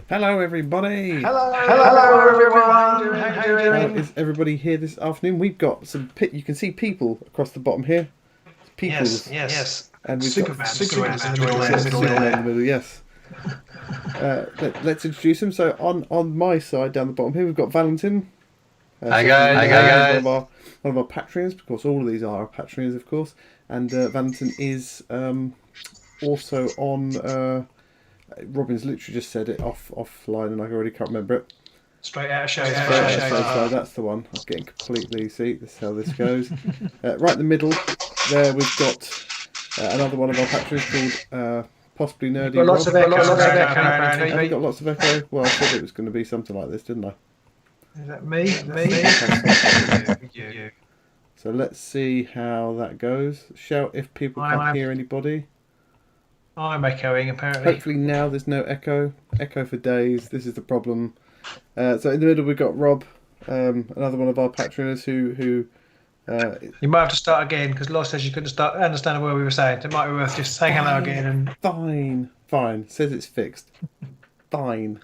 Hello, everybody. Hello everyone. How you doing? Is everybody here this afternoon? We've got some you can see people across the bottom here. Peoples. Yes. And we've Superman in the middle Superman there. in the middle. Yes. Let's introduce them. So on my side, down the bottom here, we've got Valentin. Hi guys. One of our Patreons, because all of these are our Patreons, of course. And Valentin is also on. Robin's literally just said it offline, and I already can't remember it. Straight out of show. So that's the one. I was getting completely. See, this is how this goes. Right in the middle, there we've got another one of our patrons called possibly Nerdy. Got lots of echo. Have we got lots of echo? Well, I said it was going to be something like this, didn't I? Is that me? You. So let's see how that goes. Shout if people can't hear anybody. I'm echoing apparently. Hopefully now there's no echo. Echo for days. This is the problem. So in the middle we've got Rob, another one of our patrons who You might have to start again because Lost says you couldn't understand what we were saying. It might be worth just saying hello again. And Fine. Says it's fixed. Fine.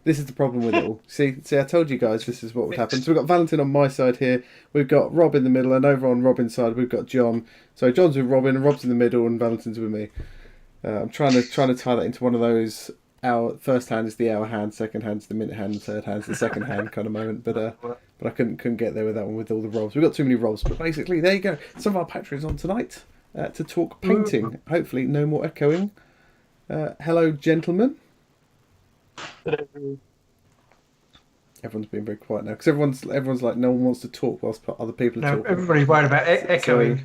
This is the problem with it all. See, I told you guys this is what would happen. So we've got Valentin on my side here. We've got Rob in the middle, and over on Robin's side we've got John. So John's with Robin, and Rob's in the middle, and Valentin's with me. I'm trying to tie that into one of those. Our first hand is the hour hand, second hand is the minute hand, and third hand is the second hand kind of moment. But I couldn't get there with that one with all the Robs. We've got too many Robs. But basically, there you go. Some of our patrons on tonight to talk painting. Hopefully, no more echoing. Hello, gentlemen. Everyone's being very quiet now because everyone's like no one wants to talk whilst other people are talking. Everybody's worried about echoing.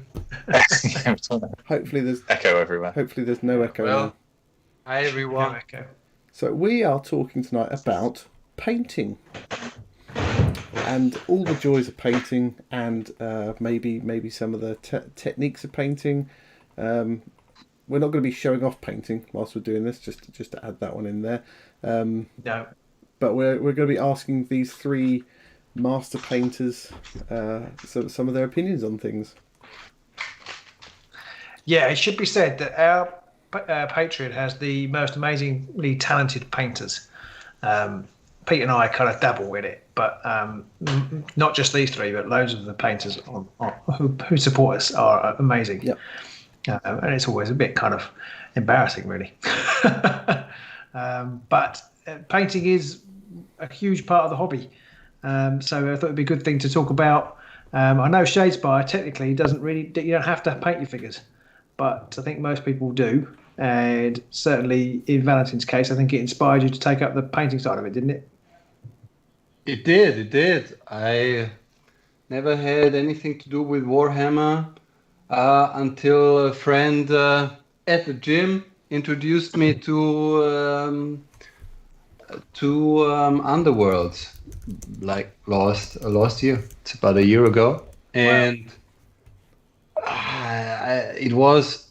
Hopefully there's echo everywhere. Hopefully there's no echo. Well, hi everyone. No echo. So we are talking tonight about painting and all the joys of painting, and maybe some of the techniques of painting. We're not going to be showing off painting whilst we're doing this, just to add that one in there. No. But we're going to be asking these three master painters some of their opinions on things. Yeah, it should be said that our Patreon has the most amazingly talented painters. Pete and I kind of dabble in it, but not just these three, but loads of the painters who support us are amazing. Yep. And it's always a bit kind of embarrassing, really. But painting is a huge part of the hobby. So I thought it'd be a good thing to talk about. I know Shadespire technically you don't have to paint your figures, but I think most people do. And certainly in Valentin's case, I think it inspired you to take up the painting side of it, didn't it? It did. I never had anything to do with Warhammer until a friend at the gym introduced me to Underworld, like last year. It's about a year ago, and it was.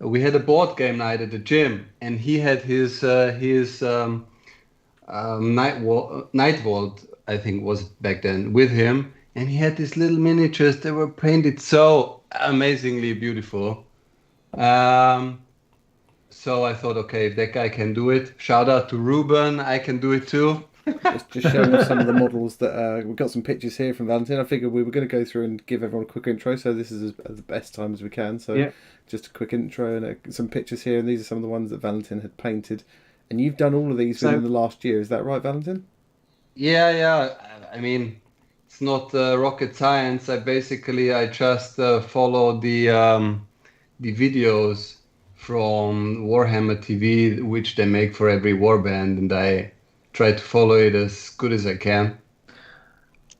We had a board game night at the gym, and he had his Night Vault, I think was back then, with him, and he had these little miniatures that were painted so amazingly beautiful. So I thought, okay, if that guy can do it, shout out to Ruben, I can do it too. just showing us some of the models that we've got some pictures here from Valentin. I figured we were going to go through and give everyone a quick intro, so this is the best time as we can. So yeah. Just a quick intro and some pictures here, and these are some of the ones that Valentin had painted. And you've done all of these within the last year, is that right, Valentin? Yeah. I mean, it's not rocket science. I just follow the videos from Warhammer TV, which they make for every warband, and I try to follow it as good as I can.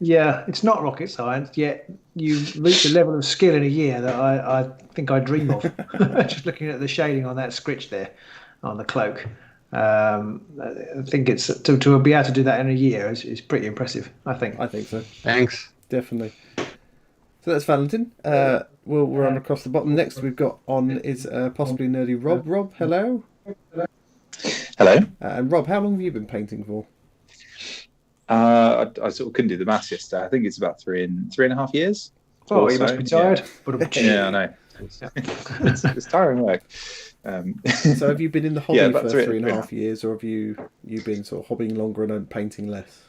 Yeah, it's not rocket science, yet you reach a level of skill in a year that I think I dream of. Just looking at the shading on that scritch there, on the cloak. I think it's to be able to do that in a year is pretty impressive, I think. I think so. Thanks. Definitely. So that's Valentin. We'll run across the bottom. Next we've got on is possibly Nerdy Rob. Rob, hello. Hello. And Rob, how long have you been painting for? I sort of couldn't do the maths yesterday. I think it's about three and a half years. Oh, you must be tired. Yeah, I know. It's tiring work. So have you been in the hobby about for 3.5 years, or have you been sort of hobbying longer and painting less?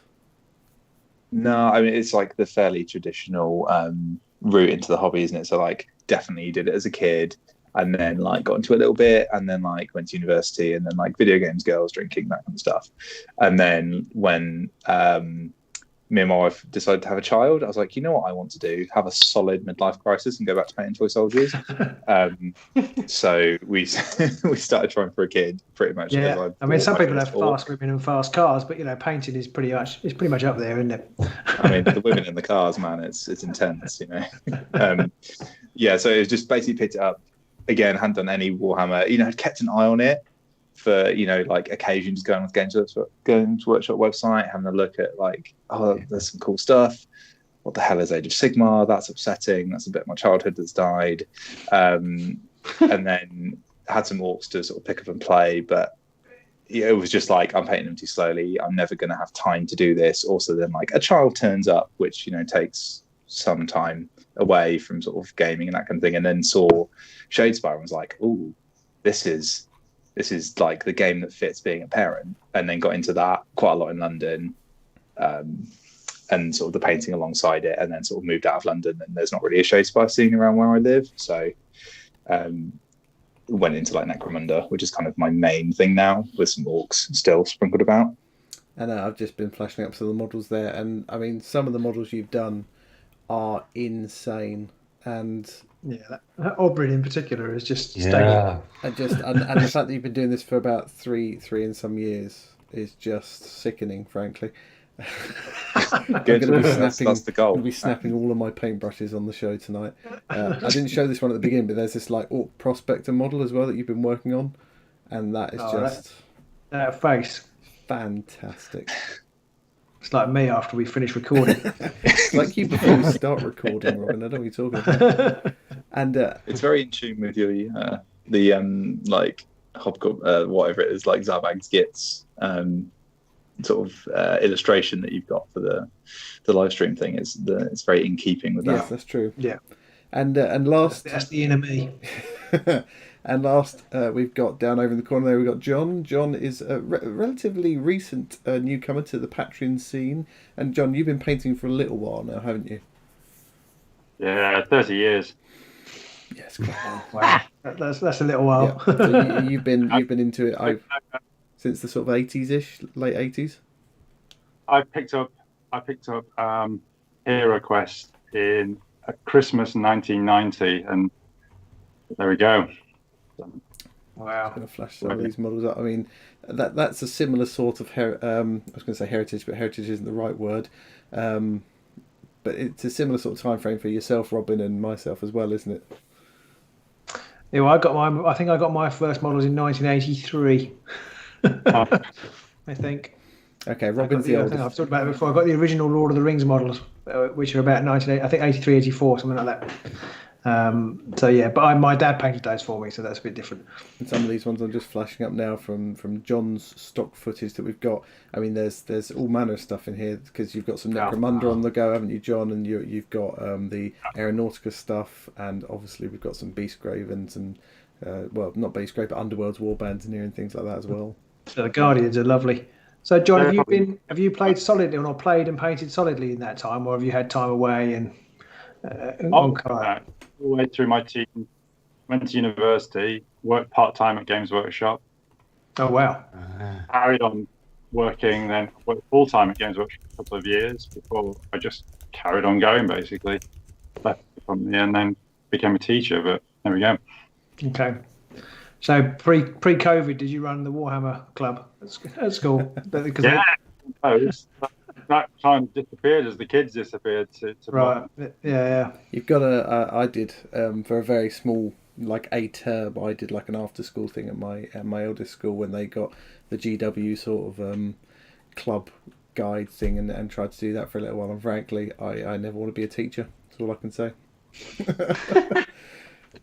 No, I mean it's like the fairly traditional route into the hobby, isn't it? So like definitely did it as a kid, and then like got into a little bit, and then like went to university, and then like video games, girls, drinking, that kind of stuff. And then when me and my wife decided to have a child, I was like, you know what I want to do? Have a solid midlife crisis and go back to painting toy soldiers. So we started trying for a kid, pretty much. Yeah, I mean, some people have fast women and fast cars, but painting is pretty much up there, isn't it? I mean, the women in the cars, man, it's intense, Yeah, so it was just basically picked it up again. Hadn't done any Warhammer, I'd kept an eye on it for like occasions, going on the Games Workshop website, having a look at like, oh, there's some cool stuff. What the hell is Age of Sigmar? That's upsetting. That's a bit of my childhood that's died. And then had some orcs to sort of pick up and play, but it was just like, I'm painting them too slowly. I'm never going to have time to do this. Also, then like a child turns up, which takes some time away from sort of gaming and that kind of thing. And then saw Shadespire and was like, "Ooh, this is like the game that fits being a parent." And then got into that quite a lot in London, and sort of the painting alongside it. And then sort of moved out of London, and there's not really a Shadespire scene around where I live, so went into like Necromunda, which is kind of my main thing now, with some orcs still sprinkled about. And I've just been flashing up some of the models there, and I mean, some of the models you've done are insane, and that Obrin in particular is just Yeah. and the fact that you've been doing this for about three and some years is just sickening, frankly. Good. That's the goal. I'm going to be snapping all of my paintbrushes on the show tonight. I didn't show this one at the beginning, but there's this like Orc Prospector model as well that you've been working on, and that is that face fantastic. It's like me after we finish recording. It's like you before we start recording, Robin. I don't know what you're talking about. And it's very in tune with your like Hobgoblin, whatever it is, like Zabag's Gits sort of illustration that you've got for the live stream thing. It's very in keeping with that. Yes, that's true. Yeah. And last, that's the inner me. And last, we've got down over in the corner there, we've got John. John is a relatively recent newcomer to the Patreon scene. And John, you've been painting for a little while now, haven't you? Yeah, 30 years. Yes, quite a while. Wow, that's a little while. Yeah. So you've been into it since the sort of 80s-ish, late 80s. I picked up Hero Quest in Christmas 1990, and there we go. Wow. I'm going to flash some of these models up. I mean, that's a similar sort of I was going to say heritage, but heritage isn't the right word. But it's a similar sort of time frame for yourself, Robin, and myself as well, isn't it? Yeah, well, I think I got my first models in 1983. I think. Okay, Robin's the oldest. I've talked about it before. I got the original Lord of the Rings models, which are about 83, 84, something like that. So yeah, but my dad painted those for me, so that's a bit different. And some of these ones I'm just flashing up now from John's stock footage that we've got. I mean, there's all manner of stuff in here, because you've got some Necromunda on the go, haven't you, John? And you've got the Aeronautica stuff, and obviously we've got some Beastgrave and some well, not Beastgrave, but Underworld's warbands in here and things like that as well. So the Guardians are lovely. So John, have you played solidly, or played and painted solidly in that time, or have you had time away and all the way through my teen, went to university, worked part-time at Games Workshop. Oh wow. Carried on working, then worked full-time at Games Workshop for a couple of years before I just carried on going, basically. Left the company and then became a teacher, but there we go. Okay. So pre-COVID, did you run the Warhammer Club at school? Yeah, that kind of disappeared as the kids disappeared. Right. Yeah. You've got I did for a very small, like a term, I did like an after-school thing at my eldest school when they got the GW sort of club guide thing, and tried to do that for a little while. And frankly, I never want to be a teacher. That's all I can say.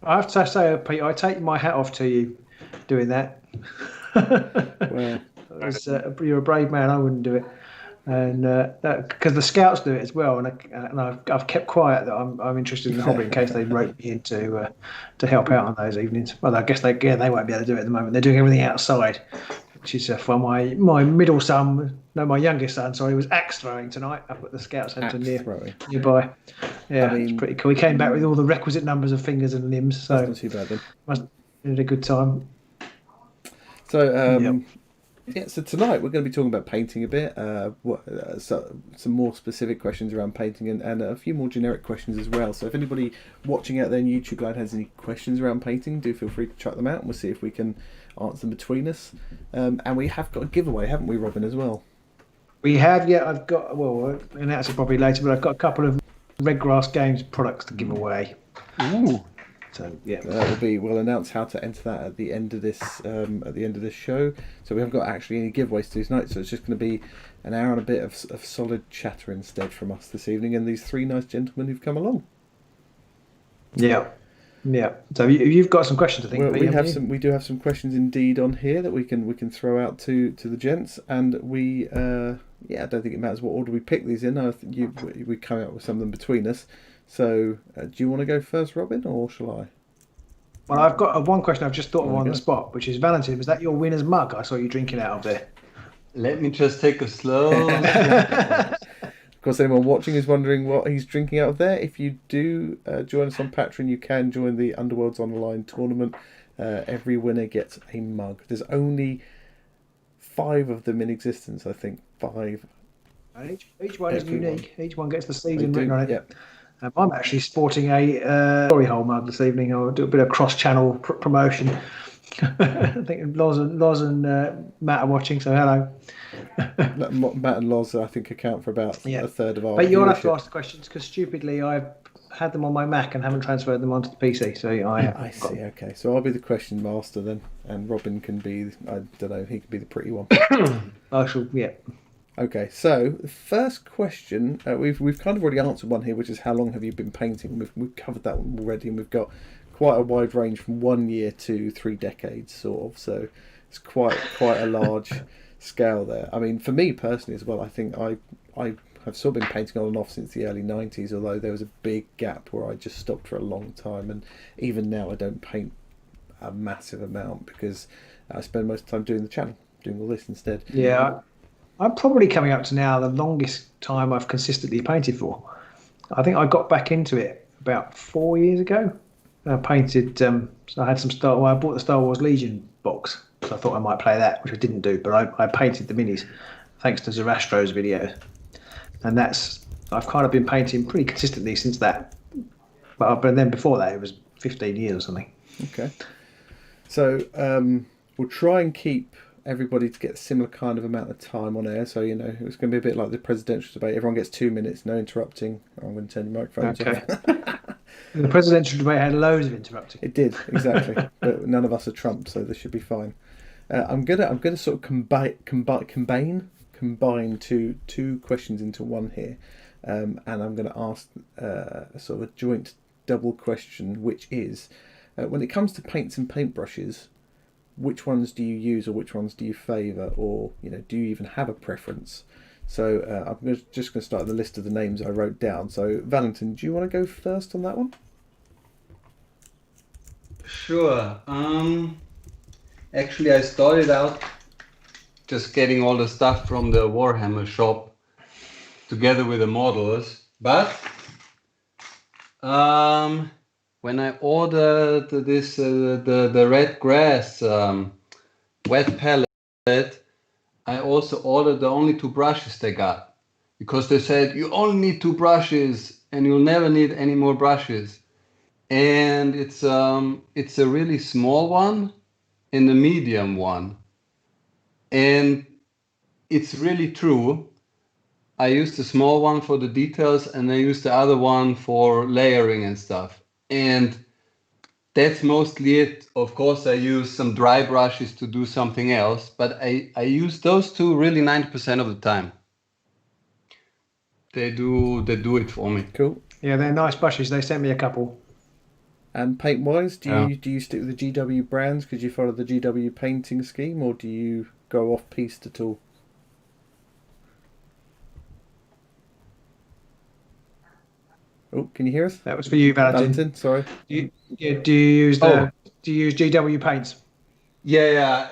I have to say, Pete, I take my hat off to you doing that. Well, you're a brave man. I wouldn't do it. And because the scouts do it as well, and I've kept quiet that I'm interested in the hobby in case they rope me in to help out on those evenings. Well, I guess they won't be able to do it at the moment. They're doing everything outside, which is for my middle son. No, my youngest son. Sorry, was axe throwing tonight up at the scout centre nearby. Yeah, it's pretty cool. He came back with all the requisite numbers of fingers and limbs. So that's not too bad then. Must have had a good time. So so tonight we're going to be talking about painting a bit. Some more specific questions around painting and a few more generic questions as well. So if anybody watching out there on YouTube Land has any questions around painting, do feel free to chuck them out, and we'll see if we can answer them between us. And we have got a giveaway, haven't we, Robin, as well? We have, yeah. I've got, I'll announce it probably later, but I've got a couple of Redgrass Games products to give away. Ooh. So yeah, we'll announce how to enter that at the end of this show. So we haven't got actually any giveaways to do tonight, so it's just going to be an hour and a bit of solid chatter instead from us this evening, and these three nice gentlemen who've come along. Yeah. So you've got some questions, I think. Well, we do have some questions indeed on here that we can throw out to the gents, and we I don't think it matters what order we pick these in. I think we come out with some of them between us. So, do you want to go first, Robin, or shall I? Well, I've got one question I've just thought of on the spot, which is, Valentin, was that your winner's mug I saw you drinking out of there? Let me just take a slow... Of course, anyone watching is wondering what he's drinking out of there. If you do join us on Patreon, you can join the Underworlds Online tournament. Every winner gets a mug. There's only 5 of them in existence, I think. 5. And each one is unique. Each one gets the season written on it. Yep. I'm actually sporting a glory hole mug this evening. I'll do a bit of cross-channel promotion. I think Loz and Matt are watching, so hello. Matt and Loz, I think, account for about a third of our. But you'll have to ask the questions because stupidly I've had them on my Mac and haven't transferred them onto the PC. So I see. Okay, so I'll be the question master then, and Robin can be, I don't know, he can be the pretty one. I shall. Yeah. Okay, so the first question, we've kind of already answered one here, which is how long have you been painting? We've covered that one already, and we've got quite a wide range from 1 year to 3 decades, sort of. So it's quite a large scale there. I mean, for me personally as well, I think I have sort of been painting on and off since the early 90s, although there was a big gap where I just stopped for a long time, and even now I don't paint a massive amount because I spend most of the time doing the channel, doing all this instead. Yeah. I'm probably coming up to now the longest time I've consistently painted for. I think I got back into it about 4 years ago. I painted, so I had some I bought the Star Wars Legion box, so I thought I might play that, which I didn't do, but I painted the minis thanks to Zarastro's video. And I've kind of been painting pretty consistently since that. But then before that, it was 15 years or something. Okay. So we'll try and keep everybody to get a similar kind of amount of time on air, so it's going to be a bit like the presidential debate. Everyone gets 2 minutes, no interrupting. I'm going to turn your microphones off. The presidential debate had loads of interrupting. It did, exactly. But none of us are Trump, so this should be fine. I'm gonna sort of combine two questions into one here, and I'm going to ask sort of a joint double question, which is when it comes to paints and paintbrushes, which ones do you use or which ones do you favour, or do you even have a preference? So I'm just going to start the list of the names I wrote down. So Valentin, do you want to go first on that one? Sure. Actually, I started out just getting all the stuff from the Warhammer shop together with the models, but when I ordered this the red grass wet palette, I also ordered the only 2 brushes they got, because they said you only need 2 brushes and you'll never need any more brushes. And it's a really small one and a medium one, and it's really true. I used the small one for the details and I used the other one for layering and stuff. And that's mostly it. Of course, I use some dry brushes to do something else, but I use those 2 really 90% of the time. They do it for me. Cool. Yeah, they're nice brushes. They sent me a couple. And paint-wise, do you stick with the GW brands because you follow the GW painting scheme, or do you go off-piste at all? Oh, can you hear us? That was for you, Valentin. Valentin, sorry. Do you use GW paints? Yeah.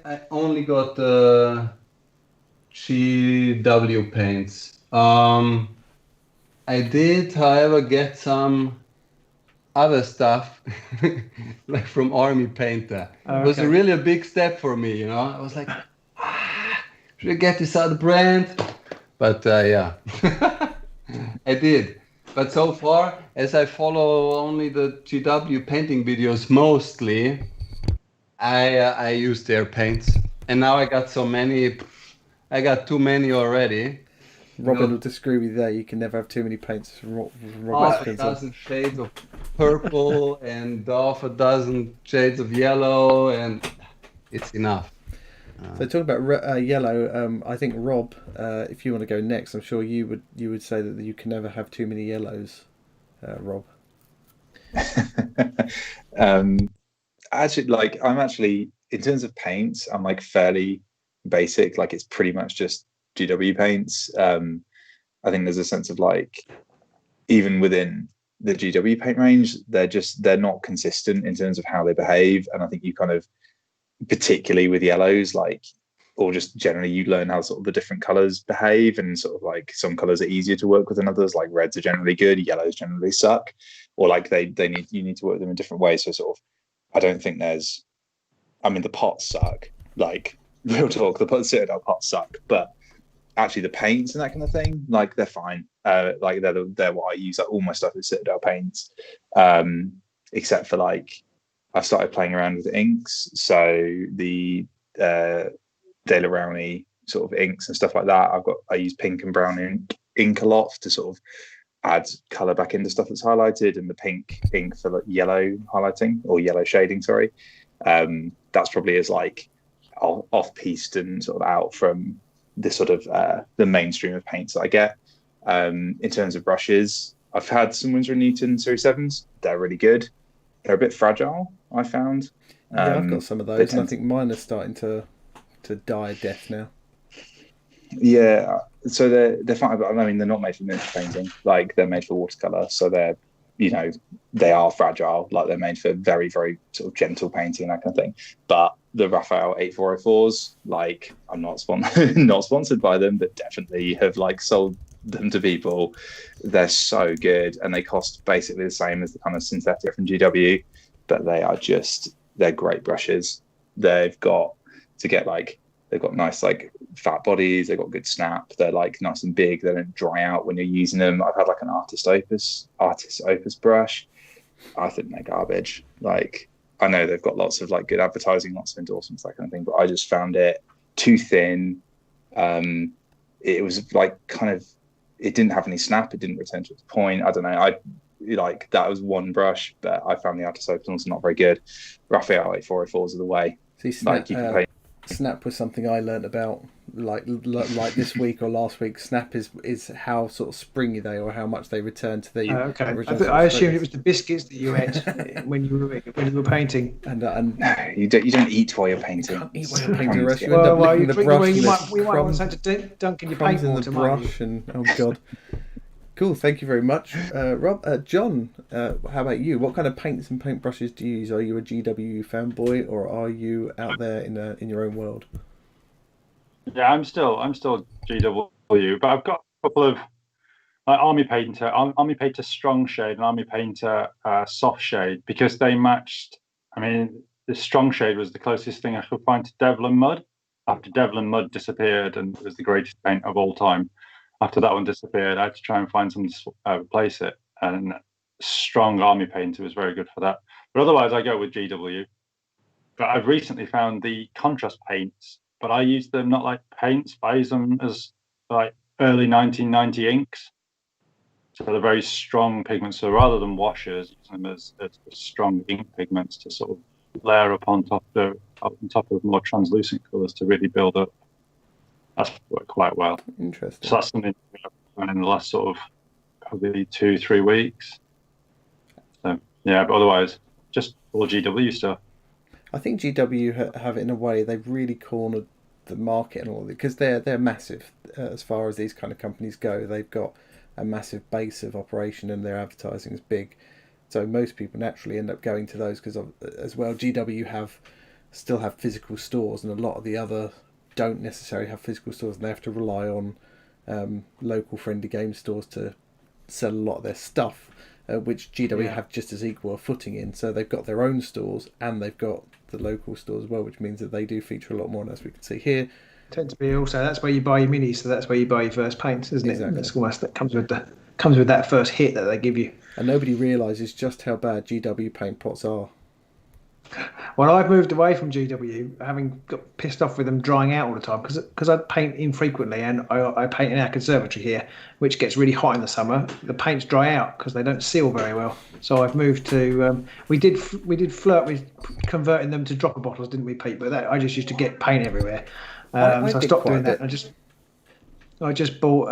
I only got GW paints. I did, however, get some other stuff like from Army Painter. It was really a big step for me, you know. I was like, should I get this other brand? But yeah, I did. But so far, as I follow only the GW painting videos mostly, I use their paints. And now I got so many, I got too many already. Robin will disagree with you there. You can never have too many paints from Half Robin's a dozen shades of purple and half a dozen shades of yellow, and it's enough. So talking about yellow, I think Rob, if you want to go next, I'm sure you would say that you can never have too many yellows, Rob. Actually, like I'm actually in terms of paints, I'm like fairly basic. Like it's pretty much just GW paints. I think there's a sense of like even within the GW paint range, they're not consistent in terms of how they behave, and I think you kind of, particularly with yellows, like, or just generally, you learn how sort of the different colors behave, and sort of like some colors are easier to work with than others. Like reds are generally good, yellows generally suck, or like you need to work them in different ways. So sort of, I don't think there's, I mean, the pots suck, like real talk, the Citadel pots suck, but actually the paints and that kind of thing, like they're fine. Like they're what I use. Like all my stuff is Citadel paints, except for like I've started playing around with inks. So the De La Rowney sort of inks and stuff like that. I use pink and brown ink a lot to sort of add color back into stuff that's highlighted, and the pink ink for like yellow highlighting or yellow shading. Sorry, that's probably as like off-piste and sort of out from the sort of the mainstream of paints that I get. In terms of brushes, I've had some Winsor & Newton Series 7s. They're really good. They're a bit fragile, I found. Yeah, I've got some of those, and I think mine are starting to die a death now. Yeah, so they're fine, but I mean they're not made for miniature painting. Like they're made for watercolor, so they're, you know, they are fragile. Like they're made for very, very sort of gentle painting, that kind of thing. But the Raphael 8404s, like I'm not sponsored by them, but definitely have like sold them to people. They're so good, and they cost basically the same as the kind of synthetic from GW, but they're great brushes. They've got nice like fat bodies. They've got good snap. They're like nice and big. They don't dry out when you're using them. I've had like an artist opus brush. I think they're garbage. Like I know they've got lots of like good advertising, lots of endorsements, that kind of thing, but I just found it too thin. It was like kind of, it didn't have any snap. It didn't return to its point. I don't know. Like that was one brush, but I found the artist opus ones not very good. Raphael 8404s are the way. See, snap was something I learnt about like this week or last week. Snap is how sort of springy they are, or how much they return to the original. I assumed it was the biscuits that you ate when you were painting. And you don't eat while you're painting. You can't eat while you're painting. You end up licking the brush. You might want to dunk in your paint water, in the brush, and oh god. Cool, thank you very much, Rob. John, how about you? What kind of paints and paintbrushes do you use? Are you a GW fanboy, or are you out there in your own world? Yeah, I'm still GW, but I've got a couple of like Army Painter Strong Shade and Army Painter Soft Shade, because they matched. I mean, the Strong Shade was the closest thing I could find to Devlin Mud. After Devlin Mud disappeared and it was the greatest paint of all time. After that one disappeared, I had to try and find something to replace it. And Strong Army Painter was very good for that. But otherwise, I go with GW. But I've recently found the contrast paints, but I use them not like paints, but I use them as like early 1990 inks. So they're very strong pigments. So rather than washers, use them as strong ink pigments to sort of layer up on top of more translucent colours to really build up. That's worked quite well. Interesting. So that's something I've done in the last sort of probably 2-3 weeks. So yeah, but otherwise, just all GW stuff. I think GW have it in a way. They've really cornered the market and all of it, because they're massive as far as these kind of companies go. They've got a massive base of operation and their advertising is big. So most people naturally end up going to those because as well GW still have physical stores, and a lot of the other don't necessarily have physical stores, and they have to rely on local friendly game stores to sell a lot of their stuff, which GW have just as equal a footing in. So they've got their own stores and they've got the local stores as well, which means that they do feature a lot more. And as we can see here, tend to be also, that's where you buy your minis, so that's where you buy your first paints, isn't it? Exactly. That's almost, that comes with that first hit that they give you. And nobody realises just how bad GW paint pots are. Well, I've moved away from GW, having got pissed off with them drying out all the time, because I paint infrequently, and I paint in our conservatory here, which gets really hot in the summer. The paints dry out because they don't seal very well. So I've moved to. We did flirt with converting them to dropper bottles, didn't we, Pete? But I just used to get paint everywhere, so I stopped doing that. I just bought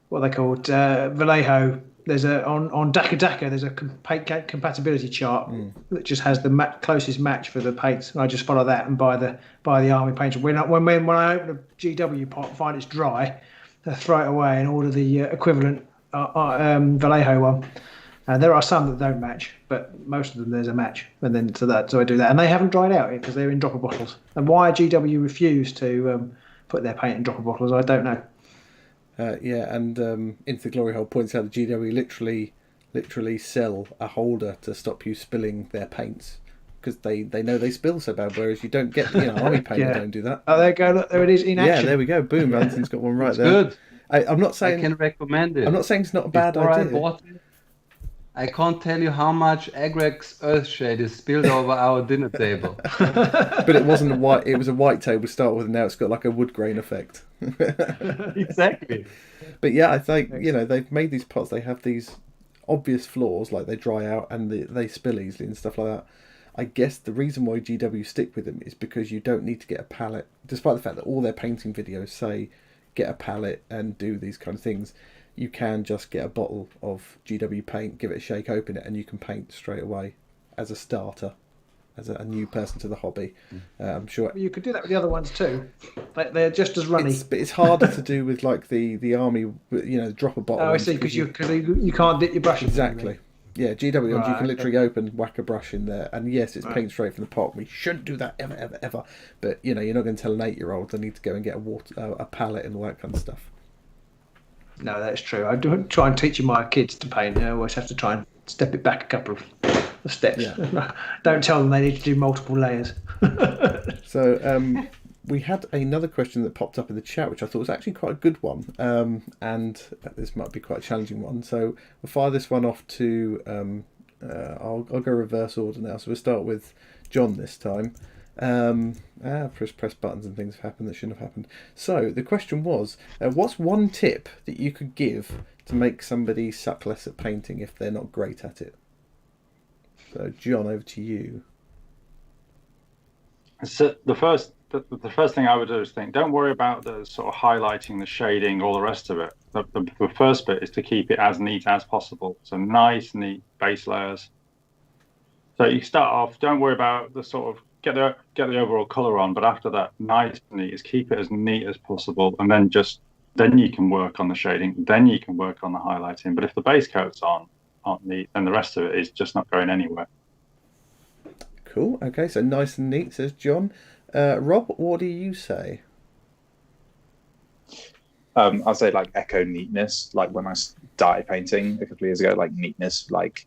what are they called, Vallejo. There's on Daka Daka. There's a compatibility chart that just has the closest match for the paints. And I just follow that and buy the army paint. When I open a GW pot, find it's dry, I throw it away and order the equivalent Vallejo one. And there are some that don't match, but most of them there's a match. And then so I do that, and they haven't dried out because they're in dropper bottles. And why GW refuse to put their paint in dropper bottles, I don't know. And Into the Glory Hole points out that GW literally sell a holder to stop you spilling their paints, because they know they spill so bad, whereas you don't get, army paint, they don't do that. Oh, there you go, look, there it is in action. Yeah, there we go, boom, Valentin's got one right It's there. good. I'm not saying I can recommend it. I'm not saying it's not a bad Before idea. I bought it, I can't tell you how much Agrex Earthshade is spilled over our dinner table. But it wasn't a white, it was a white table to start with, and now it's got like a wood grain effect. Exactly. But yeah, I think, they've made these pots, they have these obvious flaws, like they dry out and they spill easily and stuff like that. I guess the reason why GW stick with them is because you don't need to get a palette, despite the fact that all their painting videos say get a palette and do these kind of things. You can just get a bottle of GW paint, give it a shake, open it, and you can paint straight away as a starter, as a new person to the hobby. I'm sure you could do that with the other ones too. They're just as runny. But it's harder to do with like the army, drop a bottle. Oh, I see, because you can't dip your brush. Exactly. Yeah, GW ones, you can literally okay. open, whack a brush in there, and yes, it's paint straight from the pot. We shouldn't do that ever, ever, ever. But you're not going to tell an 8-year-old they need to go and get a palette and all that kind of stuff. No, that's true. I do try and teach my kids to paint. I always have to try and step it back a couple of steps. Yeah. Don't tell them they need to do multiple layers. So we had another question that popped up in the chat, which I thought was actually quite a good one, and this might be quite a challenging one. So we'll fire this one off to. I'll go reverse order now. So we'll start with John this time. Press buttons and things have happened that shouldn't have happened. So the question was, what's one tip that you could give to make somebody suck less at painting if they're not great at it? So John, over to you. So the first thing I would do is don't worry about the sort of highlighting, the shading, all the rest of it. The first bit is to keep it as neat as possible. So nice, neat base layers. So you start off, don't worry about the sort of get the overall color on, but after that, nice and neat is keep it as neat as possible, and then you can work on the shading, then you can work on the highlighting. But if the base coats aren't neat, then the rest of it is just not going anywhere. Cool. Okay, so nice and neat, says John. Rob, what do you say? I'll say like echo neatness. Like when I started painting a couple of years ago, like neatness, like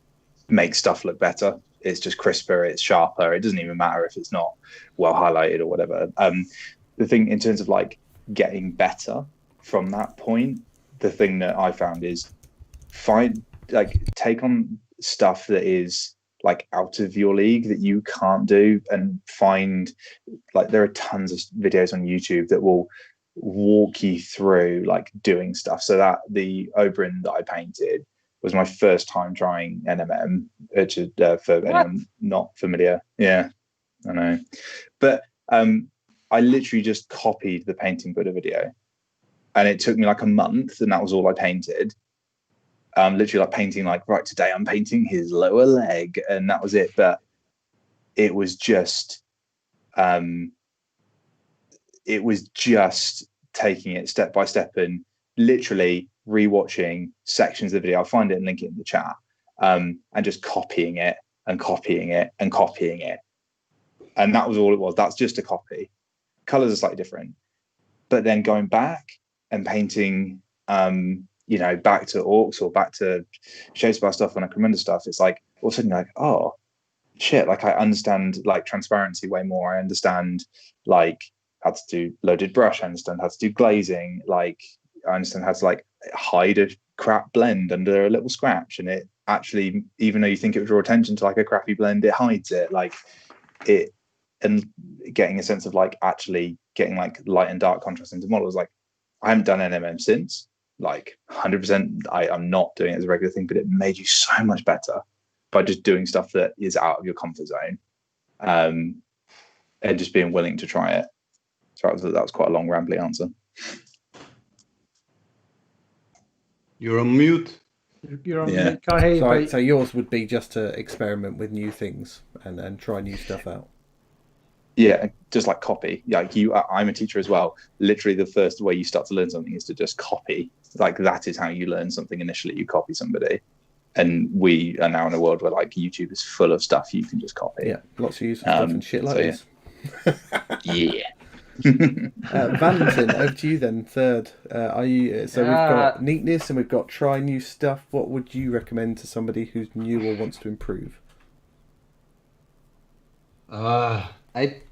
makes stuff look better. It's just crisper, it's sharper. It doesn't even matter if it's not well highlighted or whatever. The thing in terms of like getting better from that point, the thing that I found is take on stuff that is like out of your league that you can't do, and find like there are tons of videos on YouTube that will walk you through like doing stuff. So that the Oberyn that I painted was my first time trying NMM, which is for anyone not familiar. Yeah, I know. But I literally just copied the painting Buddha video, and it took me like a month, and that was all I painted. Literally like painting like, right, today I'm painting his lower leg, and that was it. But it was just taking it step by step, and literally rewatching sections of the video. I'll find it and link it in the chat, and just copying it and copying it and copying it. And that was all it was. That's just a copy. Colors are slightly different. But then going back and painting, you know, back to Orcs or back to Shadespire stuff and Necromunda stuff, it's like all of a sudden you're like, oh shit, like I understand like transparency way more. I understand like how to do loaded brush. I understand how to do glazing. Like I understand how to like hide a crap blend under a little scratch, and it actually, even though you think it would draw attention to like a crappy blend, it hides it. Like it, and getting a sense of like actually getting like light and dark contrast into models. Like I haven't done NMM since, like 100%. I'm not doing it as a regular thing, but it made you so much better by just doing stuff that is out of your comfort zone, and just being willing to try it. So that was quite a long rambly answer. You're on mute. You're on mute. Can't hear you, Pete. So yours would be just to experiment with new things and try new stuff out. Yeah, just like copy. Like I'm a teacher as well. Literally, the first way you start to learn something is to just copy. Like that is how you learn something initially. You copy somebody, and we are now in a world where like YouTube is full of stuff you can just copy. Yeah, lots of useful stuff and shit like this. Yeah. Valentin, over to you then. Third, are you? So we've got neatness and we've got try new stuff. What would you recommend to somebody who's new or wants to improve?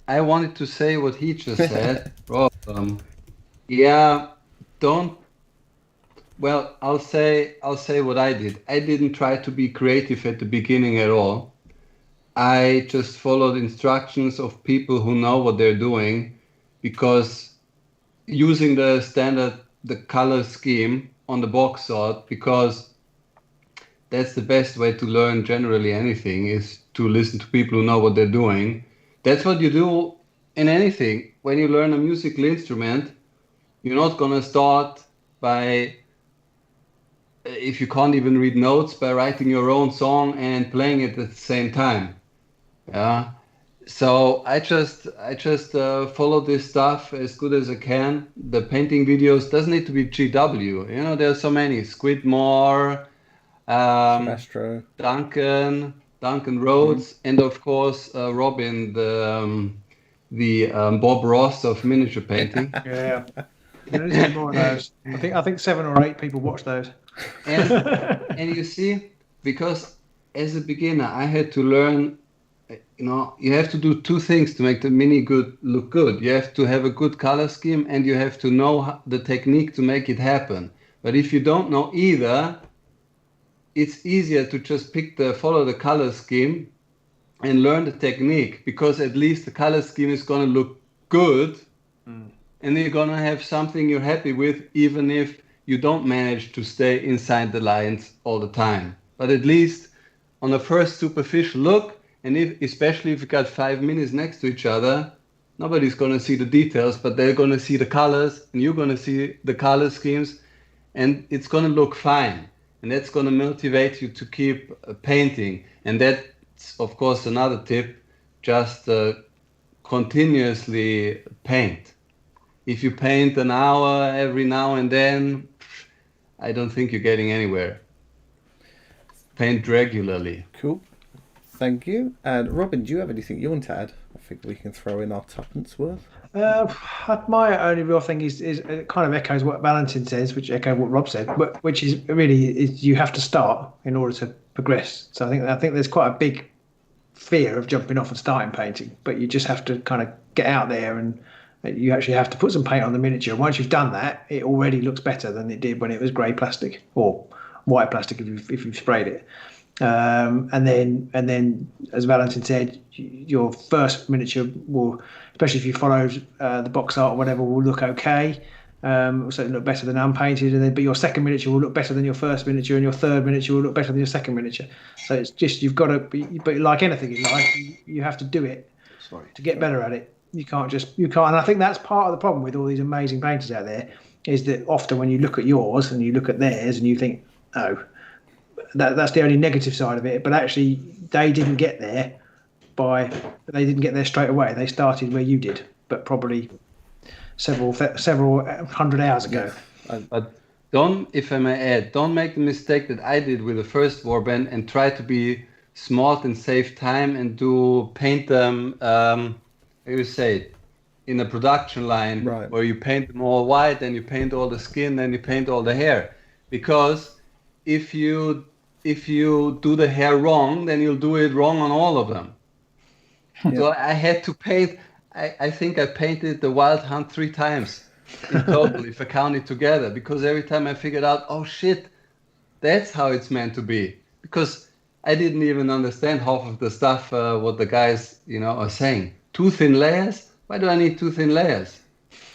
I wanted to say what he just said. Rob, yeah, don't. Well, I'll say what I did. I didn't try to be creative at the beginning at all. I just followed instructions of people who know what they're doing, because using the color scheme on the box art, because that's the best way to learn generally anything, is to listen to people who know what they're doing. That's what you do in anything. When you learn a musical instrument, you're not going to start by, if you can't even read notes, by writing your own song and playing it at the same time. Yeah. So I just follow this stuff as good as I can. The painting videos doesn't need to be GW. You know, there's so many. Squidmore, Astro, Duncan Rhodes, and of course Robin, the Bob Ross of miniature painting. Yeah, there is more of those. I think 7 or 8 people watch those. And you see, because as a beginner, I had to learn. You know, you have to do 2 things to make the mini good look good. You have to have a good color scheme, and you have to know the technique to make it happen. But if you don't know either, it's easier to just follow the color scheme and learn the technique, because at least the color scheme is going to look good, and you're going to have something you're happy with, even if you don't manage to stay inside the lines all the time. But at least on the first superficial look, and especially if you got 5 minutes next to each other, nobody's going to see the details, but they're going to see the colors, and you're going to see the color schemes, and it's going to look fine. And that's going to motivate you to keep painting. And that's, of course, another tip. Just continuously paint. If you paint an hour every now and then, I don't think you're getting anywhere. Paint regularly. Cool. Thank you. And Robin, do you have anything you want to add? I think we can throw in our tuppence worth. My only real thing is it kind of echoes what Valentin says, which echoes what Rob said, but which is really you have to start in order to progress. So I think there's quite a big fear of jumping off and starting painting, but you just have to kind of get out there, and you actually have to put some paint on the miniature. Once you've done that, it already looks better than it did when it was grey plastic or white plastic if you've sprayed it. And then, as Valentin said, your first miniature will, especially if you followed the box art or whatever, will look okay. So it'll look better than unpainted, but your second miniature will look better than your first miniature, and your third miniature will look better than your second miniature. So it's just you've got to be, but like anything in life, you have to do it to get better at it. You can't. And I think that's part of the problem with all these amazing painters out there, is that often when you look at yours and you look at theirs and you think, oh, that's the only negative side of it. But actually, they didn't get there straight away. They started where you did, but probably several hundred hours ago. if I may add, don't make the mistake that I did with the first warband and try to be smart and save time and paint them, how you say it, in a production line, Right. where you paint them all white, then you paint all the skin, then you paint all the hair. Because if you do the hair wrong, then you'll do it wrong on all of them. Yeah. So I had to paint. I think I painted the Wild Hunt 3 times in total, if I count it together, because every time I figured out, oh shit, that's how it's meant to be. Because I didn't even understand half of the stuff what the guys are saying. 2 thin layers? Why do I need 2 thin layers?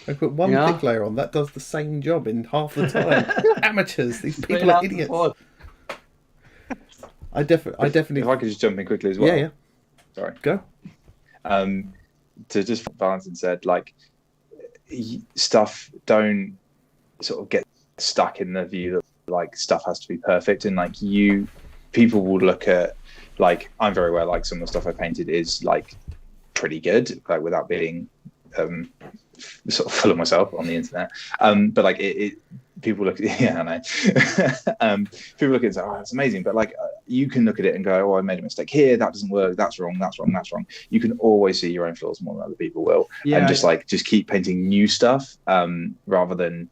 I put one thick layer on. That does the same job in half the time. Amateurs. These people are idiots. I definitely. If I could just jump in quickly as well. Yeah. Sorry. Go. To just what Valentin said, like, stuff don't sort of get stuck in the view that like stuff has to be perfect, and like people will look at, like, I'm very aware like some of the stuff I painted is like pretty good, like without being sort of full of myself on the internet, but like people look at I know. People look at it and say, oh, that's amazing, but like you can look at it and go, oh, I made a mistake here, that doesn't work, that's wrong. You can always see your own flaws more than other people will. And just keep painting new stuff, rather than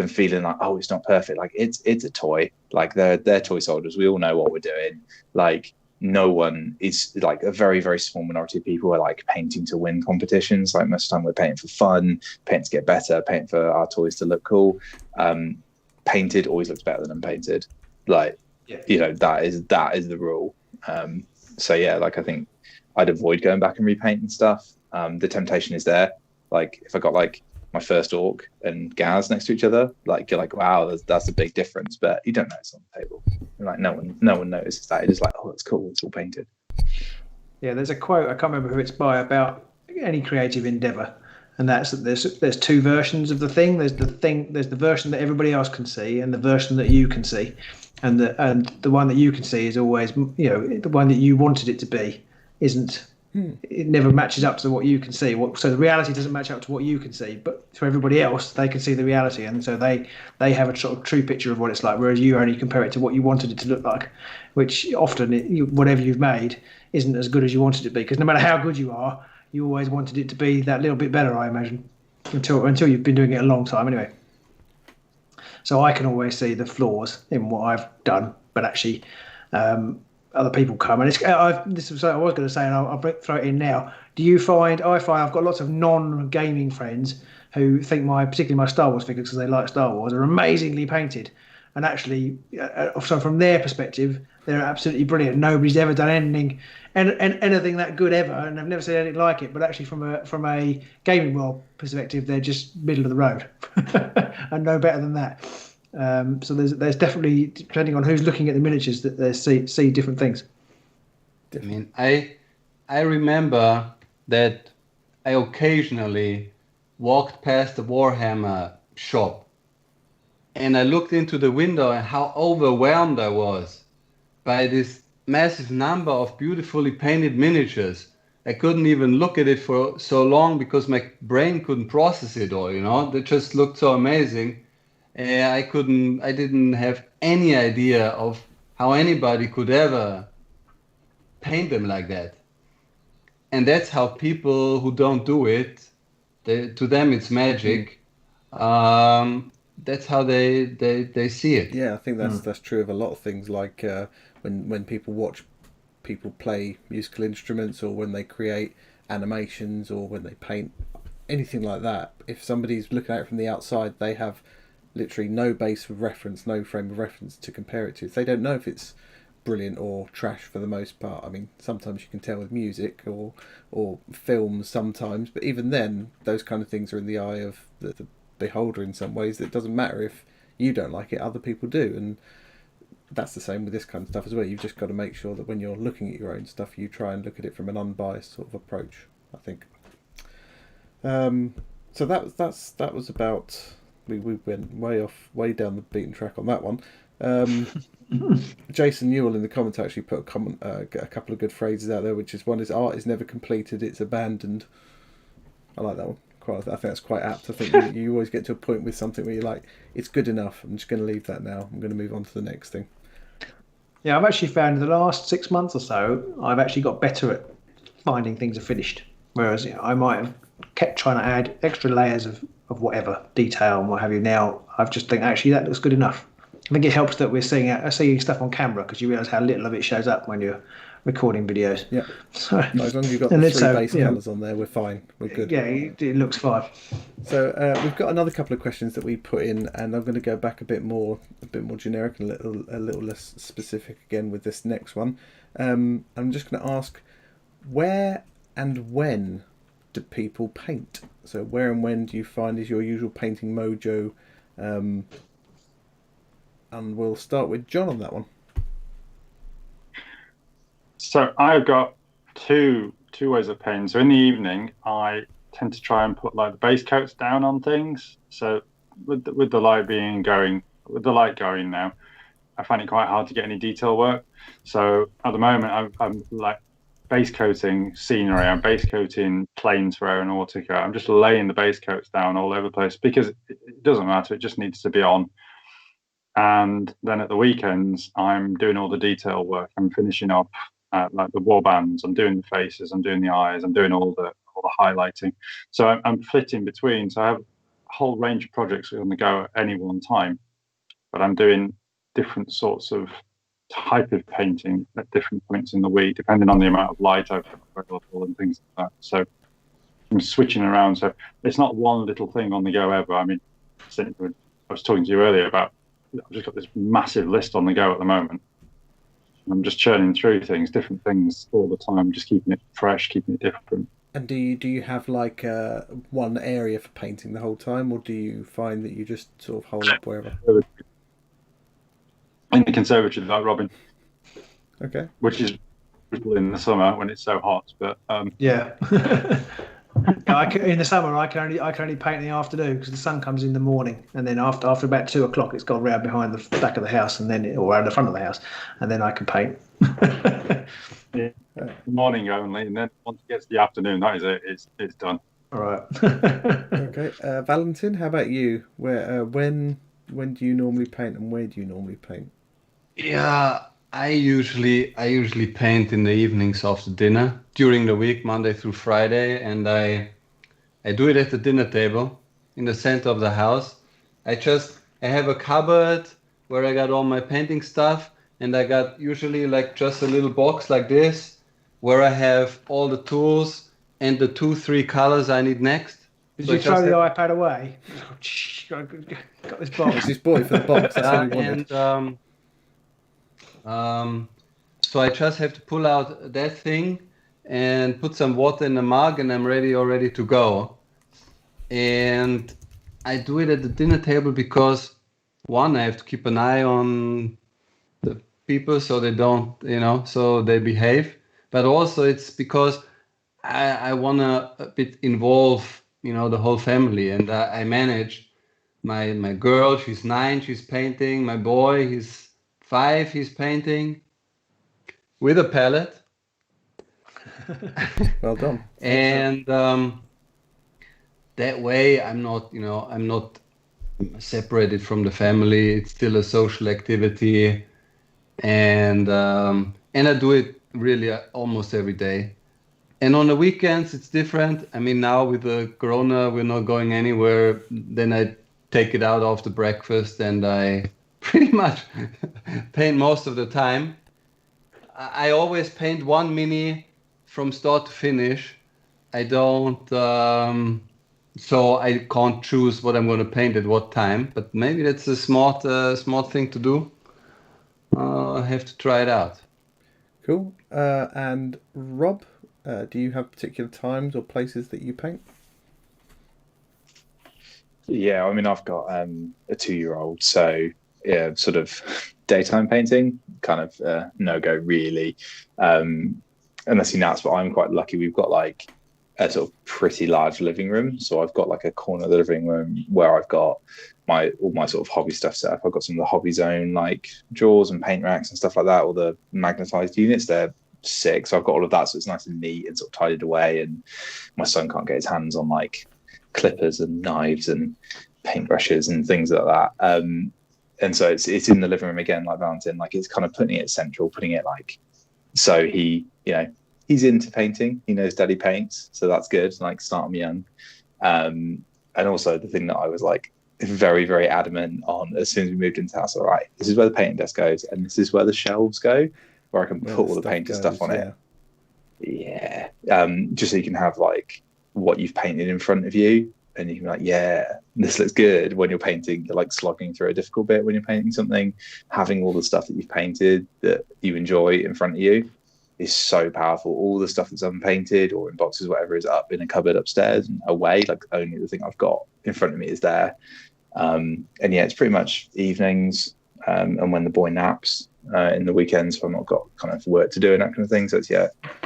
feeling like, oh, it's not perfect. Like it's a toy, like they're toy soldiers, we all know what we're doing. Like no one is, like a very, very small minority of people are like painting to win competitions. Like most of the time we're painting for fun, painting to get better, painting for our toys to look cool. Painted always looks better than unpainted. Like, that is the rule. So yeah, like I think I'd avoid going back and repainting stuff. The temptation is there. Like if I got like my first orc and Gaz next to each other, like you're like, wow, that's a big difference, but you don't know it's on the table. Like no one notices that. It's like, oh, it's cool, it's all painted. Yeah, there's a quote, I can't remember who it's by, about any creative endeavor, and that's that there's 2 versions of the thing. There's the version that everybody else can see, and the version that you can see, and the one that you can see is always, the one that you wanted it to be isn't. It never matches up to what you can see. So the reality doesn't match up to what you can see, but for everybody else, they can see the reality, and so they have a sort of true picture of what it's like, whereas you only compare it to what you wanted it to look like, which often whatever you've made isn't as good as you wanted it to be, because no matter how good you are, you always wanted it to be that little bit better, I imagine, until you've been doing it a long time anyway. So I can always see the flaws in what I've done, but actually other people come, and this is something I was going to say, and I'll throw it in now. I find I've got lots of non-gaming friends who think particularly my Star Wars figures, because they like Star Wars, are amazingly painted, and actually, so from their perspective, they're absolutely brilliant. Nobody's ever done anything that good ever, and I've never seen anything like it. But actually, from a gaming world perspective, they're just middle of the road, and no better than that. So there's definitely, depending on who's looking at the miniatures, that they see different things. I mean, I remember that I occasionally walked past the Warhammer shop, and I looked into the window and how overwhelmed I was by this massive number of beautifully painted miniatures. I couldn't even look at it for so long because my brain couldn't process it all, They just looked so amazing. I didn't have any idea of how anybody could ever paint them like that. And that's how people who don't do it, to them it's magic. That's how they see it. Yeah, I think that's true of a lot of things, like when people watch people play musical instruments, or when they create animations, or when they paint, anything like that. If somebody's looking at it from the outside, they have literally no base of reference, no frame of reference to compare it to. They don't know if it's brilliant or trash for the most part. I mean, sometimes you can tell with music or films sometimes, but even then, those kind of things are in the eye of the beholder in some ways. It doesn't matter if you don't like it, other people do, and that's the same with this kind of stuff as well. You've just got to make sure that when you're looking at your own stuff, you try and look at it from an unbiased sort of approach, I think. So that was about... We went way down the beaten track on that one. Jason Newell in the comments actually put a couple of good phrases out there, which is, one is, art is never completed, it's abandoned. I like that one. I think that's quite apt. I think you always get to a point with something where you're like, it's good enough. I'm just going to leave that now. I'm going to move on to the next thing. Yeah, I've actually found in the last 6 months or so, I've actually got better at finding things are finished. Whereas I might have kept trying to add extra layers of whatever detail and what have you. Now I've just think actually that looks good enough. I think it helps that we're seeing stuff on camera, because you realise how little of it shows up when you're recording videos. Yeah. So, as long as you've got the 3 base colours on there, we're fine. We're good. Yeah, it looks fine. So we've got another couple of questions that we put in, and I'm going to go back a bit more generic and a little less specific again with this next one. I'm just going to ask, where and when do people paint? So where and when do you find is your usual painting mojo? And we'll start with John on that one. So I've got two ways of painting. So in the evening, I tend to try and put like the base coats down on things. So with the light going now, I find it quite hard to get any detail work. So at the moment, I'm like base coating scenery. I'm base coating planes for aeronautica. I'm just laying the base coats down all over the place, because it doesn't matter. It just needs to be on. And then at the weekends, I'm doing all the detail work. I'm finishing up like the warbands. I'm doing the faces. I'm doing the eyes. I'm doing all the highlighting. So I'm flitting between. So I have a whole range of projects on the go at any one time. But I'm doing different sorts of type of painting at different points in the week, depending on the amount of light I've got available and things like that. So I'm switching around. So it's not one little thing on the go ever. I mean, I was talking to you earlier about, I've just got this massive list on the go at the moment. I'm just churning through different things all the time, just keeping it fresh, keeping it different. And do you have like one area for painting the whole time, or do you find that you just sort of hole up wherever? In the conservatory, like Robin. Okay. Which is in the summer when it's so hot, but yeah. In the summer, I can only paint in the afternoon, because the sun comes in the morning, and then after about 2 o'clock, it's gone round behind the back of the house, or around the front of the house, and then I can paint. Morning only, and then once it gets to the afternoon, that is it. It's done. All right. Okay, Valentin, how about you? When do you normally paint, and where do you normally paint? Yeah, I usually paint in the evenings after dinner during the week, Monday through Friday, and I do it at the dinner table in the center of the house. I have a cupboard where I got all my painting stuff, and I got usually like just a little box like this where I have all the tools and the 2-3 colors I need next. Did you throw the iPad away? Got this box. This boy for the box. That's what he wanted. So I just have to pull out that thing and put some water in the mug, and I'm ready to go. And I do it at the dinner table because, one, I have to keep an eye on the people so they don't, so they behave. But also it's because I want to a bit involve, the whole family. And I manage my girl, she's 9, she's painting. My boy, he's 5, he's painting with a palette. Well done. And that way I'm not separated from the family. It's still a social activity, and I do it really almost every day. And on the weekends it's different. I mean, now with the corona we're not going anywhere. Then I take it out after breakfast, and I pretty much paint most of the time. I always paint one mini from start to finish. I don't, so I can't choose what I'm going to paint at what time. But maybe that's a smart thing to do. I have to try it out. Cool. And Rob, do you have particular times or places that you paint? Yeah, I mean, I've got a 2-year-old, so yeah, sort of daytime painting, kind of no-go really. Unless he naps, but I'm quite lucky. We've got like a sort of pretty large living room. So I've got like a corner of the living room where I've got all my sort of hobby stuff set up. I've got some of the Hobby Zone like drawers and paint racks and stuff like that, all the magnetized units. They're sick. So I've got all of that. So it's nice and neat and sort of tidied away. And my son can't get his hands on like clippers and knives and paintbrushes and things like that. And so it's in the living room again, like Valentin, like it's kind of putting it central, putting it like, so he, you know, he's into painting. He knows Daddy paints, so that's good. Like start him young. And also the thing that I was like very, very adamant on as soon as we moved into the house. All right, this is where the painting desk goes, and this is where the shelves go, where I can put all the painted stuff on it. Yeah, just so you can have like what you've painted in front of you, and you can be like, yeah, this looks good. When you're painting, you're like slogging through a difficult bit when you're painting something. Having all the stuff that you've painted that you enjoy in front of you is so powerful. All the stuff that's unpainted or in boxes, whatever, is up in a cupboard upstairs and away. Like only the thing I've got in front of me is there. And yeah, it's pretty much evenings and when the boy naps in the weekends, so I've not got kind of work to do and that kind of thing. So it's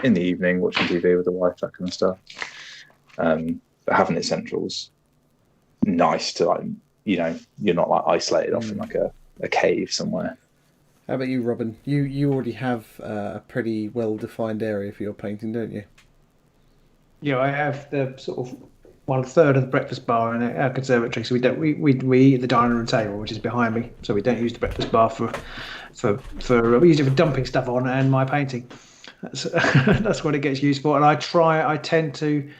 in the evening watching TV with the wife, that kind of stuff. But having it central's nice to, like, you know, you're not like isolated off in like a cave somewhere. How about you, Robin? You already have a pretty well-defined area for your painting, don't you? Yeah, I have the sort of 1/3 of the breakfast bar in our conservatory, so we eat at the dining room table, which is behind me. So we don't use the breakfast bar for we use it for dumping stuff on and my painting. That's what it gets used for. And I tend to.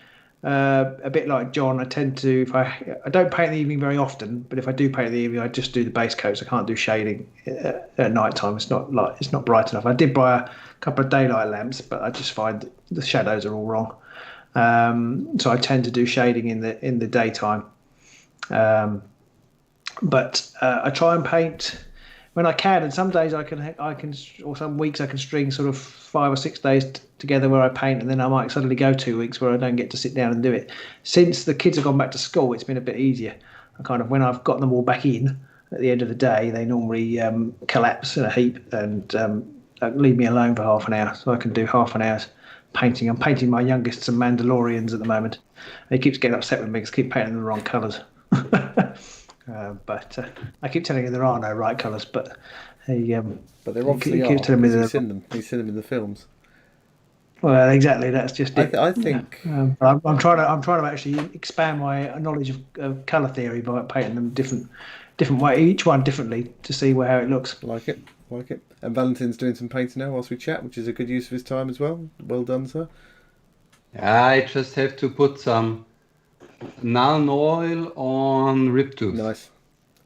A bit like John, I tend to, if I don't paint in the evening very often, but if I do paint in the evening, I just do the base coats. I can't do shading at night time. It's not bright enough. I did buy a couple of daylight lamps, but I just find the shadows are all wrong. So I tend to do shading in the daytime. But I try and paint when I can, and some days I can, or some weeks I can string sort of 5 or 6 days together where I paint, and then I might suddenly go 2 weeks where I don't get to sit down and do it. Since the kids have gone back to school, it's been a bit easier. I kind of, when I've got them all back in at the end of the day, they normally collapse in a heap and leave me alone for half an hour, so I can do half an hour's painting. I'm painting my youngest some Mandalorians at the moment. And he keeps getting upset with me because I keep painting the wrong colours. But I keep telling him there are no right colours, but but there obviously are. Telling me he's seen them. He's seen them in the films. Well, exactly. That's just it. I think I'm trying to actually expand my knowledge of colour theory by painting them different way, each one differently, to see how it looks. Like it. And Valentin's doing some painting now whilst we chat, which is a good use of his time as well. Well done, sir. I just have to put some naan oil on rib tooth. Nice.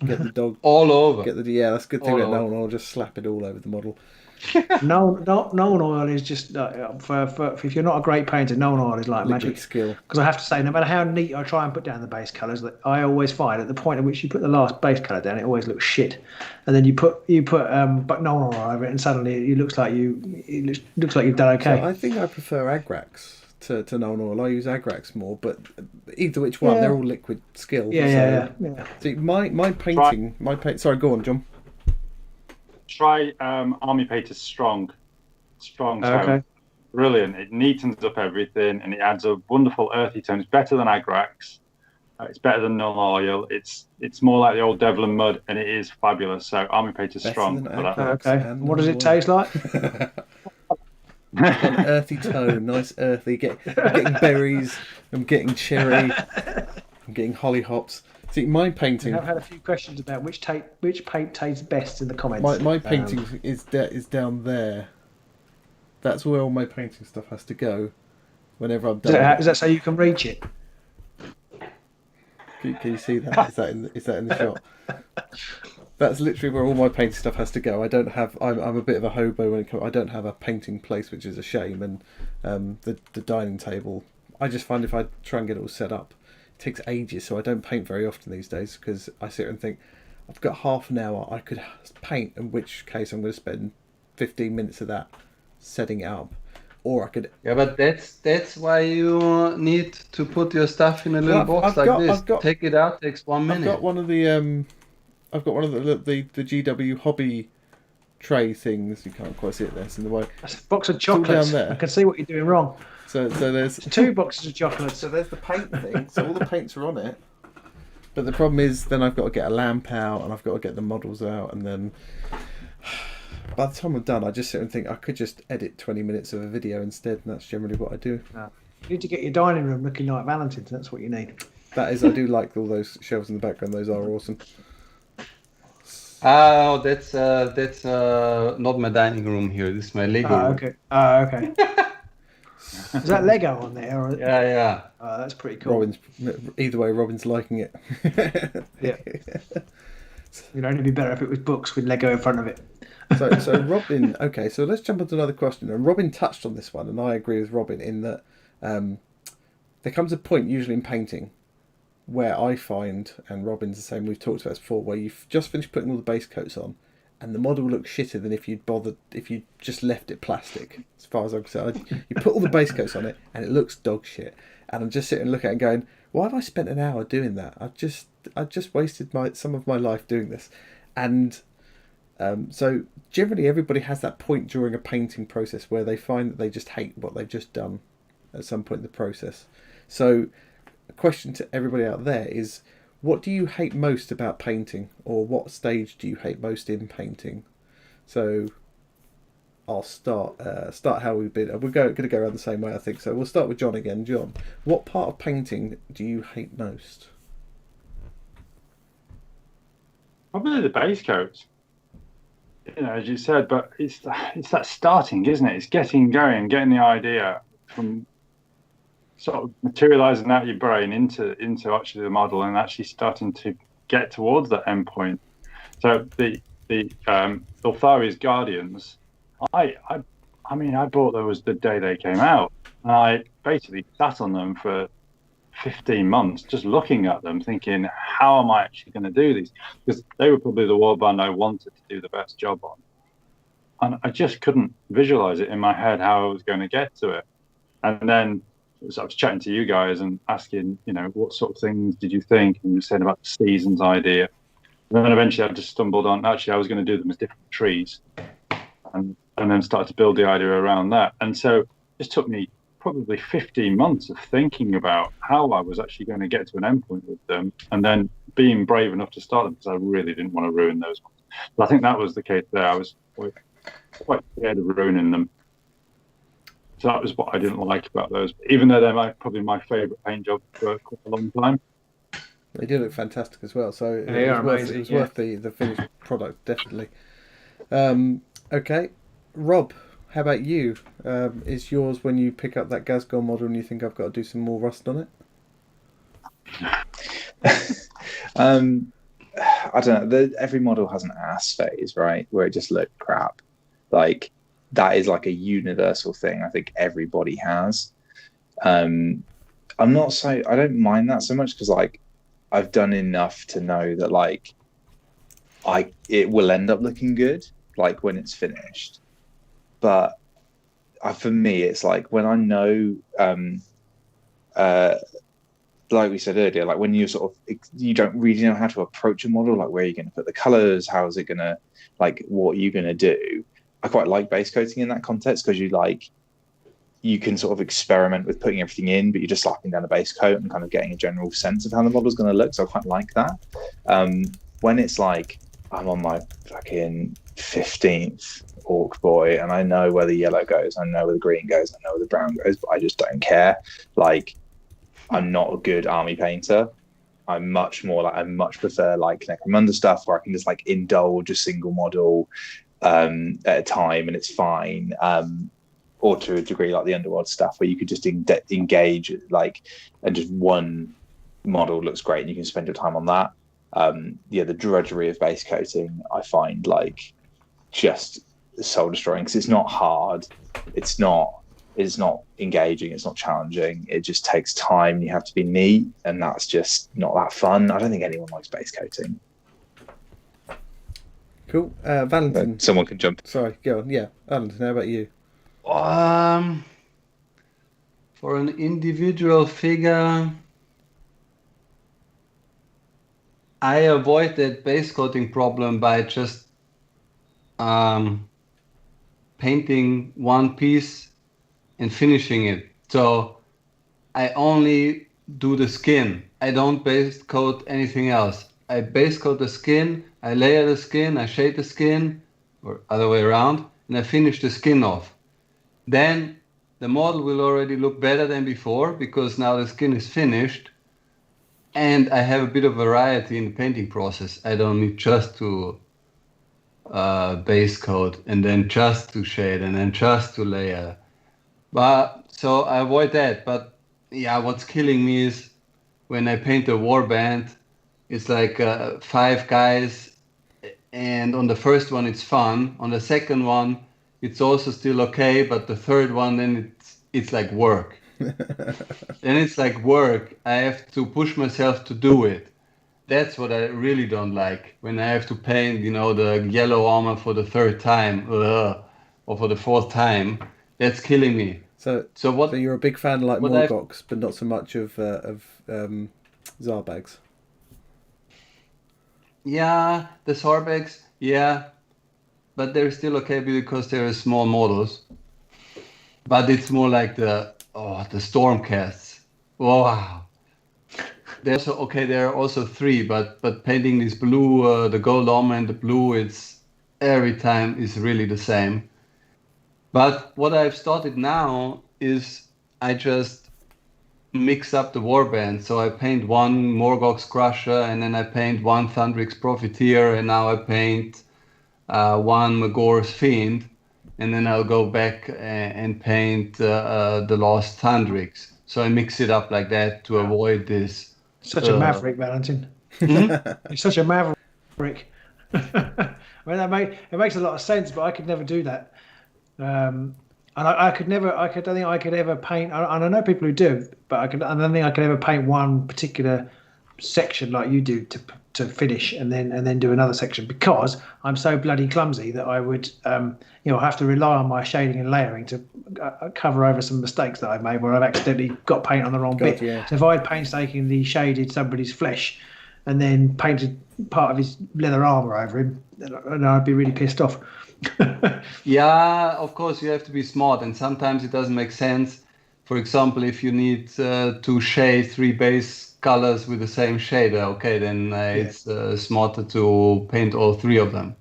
Get the dog all over. That's a good thing about naan oil. Just slap it all over the model. Naan oil is just for if you're not a great painter, naan oil is like liquid magic skill. Because I have to say, no matter how neat I try and put down the base colours, that I always find at the point at which you put the last base colour down, it always looks shit. And then you put but naan oil over it, and suddenly it looks like you've done okay. So I think I prefer Agrax to naan oil. I use Agrax more, but either which one, they're all liquid skills. Yeah. See, my painting, sorry, go on, John. Try Army Painter's strong tone. Okay. Brilliant. It neatens up everything and it adds a wonderful earthy tone. It's better than Agrax. It's better than Null Oil. It's more like the old Devlin Mud, and it is fabulous. So Army Painter's strong for that. Okay. What does it taste like? An earthy tone, nice earthy. I'm getting berries. I'm getting cherry. I'm getting hollyhocks. See, my painting. I've had a few questions about which paint tastes best in the comments. My painting is down there. That's where all my painting stuff has to go. Whenever I'm done. Is that so you can reach it? Can you see that? Is that in the shot? That's literally where all my painting stuff has to go. I don't have. I'm a bit of a hobo when it comes. I don't have a painting place, which is a shame. And the dining table. I just find if I try and get it all set up, it takes ages. So I don't paint very often these days because I sit and think, I've got half an hour. I could paint. In which case, I'm going to spend 15 minutes of that setting it up. Or I could. Yeah, but that's why you need to put your stuff in a little box this. Take it out. Takes 1 minute. I've got one of the the GW hobby tray things. You can't quite see it there. It's in the way. That's a box of chocolates. Down there. I can see what you're doing wrong. So there's 2 boxes of chocolates. So there's the paint thing. So all the paints are on it. But the problem is, then I've got to get a lamp out, and I've got to get the models out, and then by the time I'm done, I just sit and think I could just edit 20 minutes of a video instead, and that's generally what I do. You need to get your dining room looking like Valentine's. That's what you need. That is, I do like all those shelves in the background. Those are awesome. Oh, that's not my dining room here. This is my Lego room. Okay. Okay. Is that Lego on there? Or... Yeah. That's pretty cool. Robin's either way. Robin's liking it. Yeah. It'd only be better if it was books with Lego in front of it. So Robin. Okay, so let's jump on to another question. And Robin touched on this one, and I agree with Robin in that there comes a point, usually in painting, where I find, and Robin's the same, we've talked about this before, where you've just finished putting all the base coats on, and the model looks shitter than if you just left it plastic. As far as I'm concerned, you put all the base coats on it, and it looks dog shit. And I'm just sitting and looking at it and going, why have I spent an hour doing that? I just wasted some of my life doing this. And so generally everybody has that point during a painting process where they find that they just hate what they've just done at some point in the process. So a question to everybody out there is, what do you hate most about painting, or what stage do you hate most in painting? So I'll start how we've been. We're going to go around the same way, I think. So we'll start with John again. John, what part of painting do you hate most? Probably the base coats. As you said, but it's that starting, isn't it? It's getting going, getting the idea from sort of materializing out your brain into actually the model, and actually starting to get towards that end point. So the Ulthari's Guardians, I bought those the day they came out, and I basically sat on them for 15 months just looking at them, thinking, how am I actually going to do these? Because they were probably the warband I wanted to do the best job on, and I just couldn't visualize it in my head how I was going to get to it. And then I was chatting to you guys and asking, what sort of things did you think? And you were saying about the seasons idea. And then eventually I just stumbled on, actually I was going to do them as different trees, and then started to build the idea around that. And so it took me probably 15 months of thinking about how I was actually going to get to an endpoint with them, and then being brave enough to start them, because I really didn't want to ruin those ones. But I think that was the case there. I was quite scared of ruining them. So that was what I didn't like about those, even though they're probably my favourite paint job for quite a long time. They do look fantastic as well. So they are amazing. It was worth the finished product, definitely. Okay, Rob, how about you? Is yours when you pick up that Gazgol model and you think I've got to do some more rust on it? I don't know. Every model has an ass phase, right? Where it just looked crap. Like, that is like a universal thing I think everybody has. I don't mind that so much, because like I've done enough to know that like it will end up looking good like when it's finished. But for me, it's like when I know, like we said earlier, like when you don't really know how to approach a model, like where you're going to put the colors, how is it going to, like what are you going to do? I quite like base coating in that context, because you can sort of experiment with putting everything in, but you're just slapping down a base coat and kind of getting a general sense of how the model's going to look. So I quite like that. When it's like I'm on my fucking 15th Orc boy and I know where the yellow goes, I know where the green goes, I know where the brown goes, but I just don't care. Like, I'm not a good army painter. I much prefer like Necromunda stuff where I can just like indulge a single model at a time and it's fine, or to a degree like the Underworld stuff where you could just engage like, and just one model looks great and you can spend your time on that. The drudgery of base coating I find like just soul destroying, because it's not hard, it's not engaging, it's not challenging, it just takes time, you have to be neat, and that's just not that fun. I don't think anyone likes base coating. Cool. Valentin. Someone can jump. Sorry, go on. Yeah, Valentin, how about you? For an individual figure, I avoid that base coating problem by just painting one piece and finishing it. So I only do the skin. I don't base coat anything else. I base coat the skin, I layer the skin, I shade the skin, or other way around, and I finish the skin off. Then the model will already look better than before, because now the skin is finished. and I have a bit of variety in the painting process. I don't need just to base coat and then just to shade and then just to layer. But so I avoid that. But yeah, what's killing me is when I paint a warband, it's like 5 guys, and on the first one it's fun. On the second one, it's also still okay, but the third one, then it's like work. Then it's like work. I have to push myself to do it. That's what I really don't like. When I have to paint, the yellow armor for the third time, or for the fourth time, that's killing me. So you're a big fan of like Morgox, but not so much of Zarbags. Yeah, the Zarbags, yeah, but they're still okay because they're small models. But it's more like the Stormcasts. Wow. They're also okay. There are also 3, but painting this blue, the gold armor and the blue, it's every time is really the same. But what I've started now is I just mix up the warband. So I paint one Morgox Crusher, and then I paint one Thundrix Profiteer, and now I paint one Magor's Fiend, and then I'll go back and paint the last Thundrix. So I mix it up like that to avoid this. Such a maverick, Valentin. You're such a maverick. I mean, it makes a lot of sense, but I could never do that. And I don't think I could ever paint. And I know people who do, but I don't think I could ever paint one particular section like you do to finish, and then do another section, because I'm so bloody clumsy that I would have to rely on my shading and layering to cover over some mistakes that I've made where I've accidentally got paint on the wrong bit. Yeah. So if I'd painstakingly shaded somebody's flesh and then painted part of his leather armor over him, then I'd be really pissed off. Yeah, of course you have to be smart, and sometimes it doesn't make sense. For example, if you need to shade 3 base colors with the same shader, okay, then it's smarter to paint all 3 of them.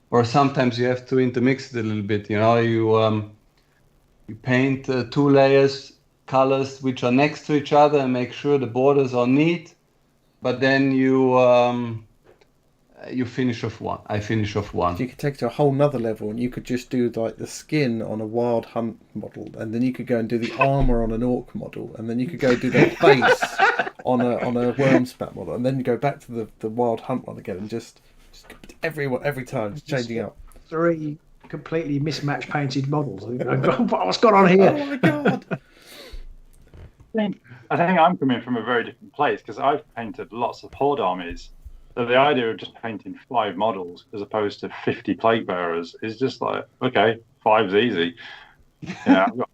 Or sometimes you have to intermix it a little bit. You paint 2 layers colors which are next to each other and make sure the borders are neat, but then you finish off one. I finish off one. So you could take it to a whole nother level, and you could just do like the skin on a wild hunt model, and then you could go and do the armor on an orc model, and then you could go do the face on a wormspat model, and then you go back to the wild hunt one again, and just every time just changing up. 3 completely mismatched painted models. What's gone on here? Oh my god! I think I'm coming from a very different place, because I've painted lots of horde armies. So the idea of just painting 5 models as opposed to 50 plague bearers is just like, okay, 5's easy. Yeah, I've got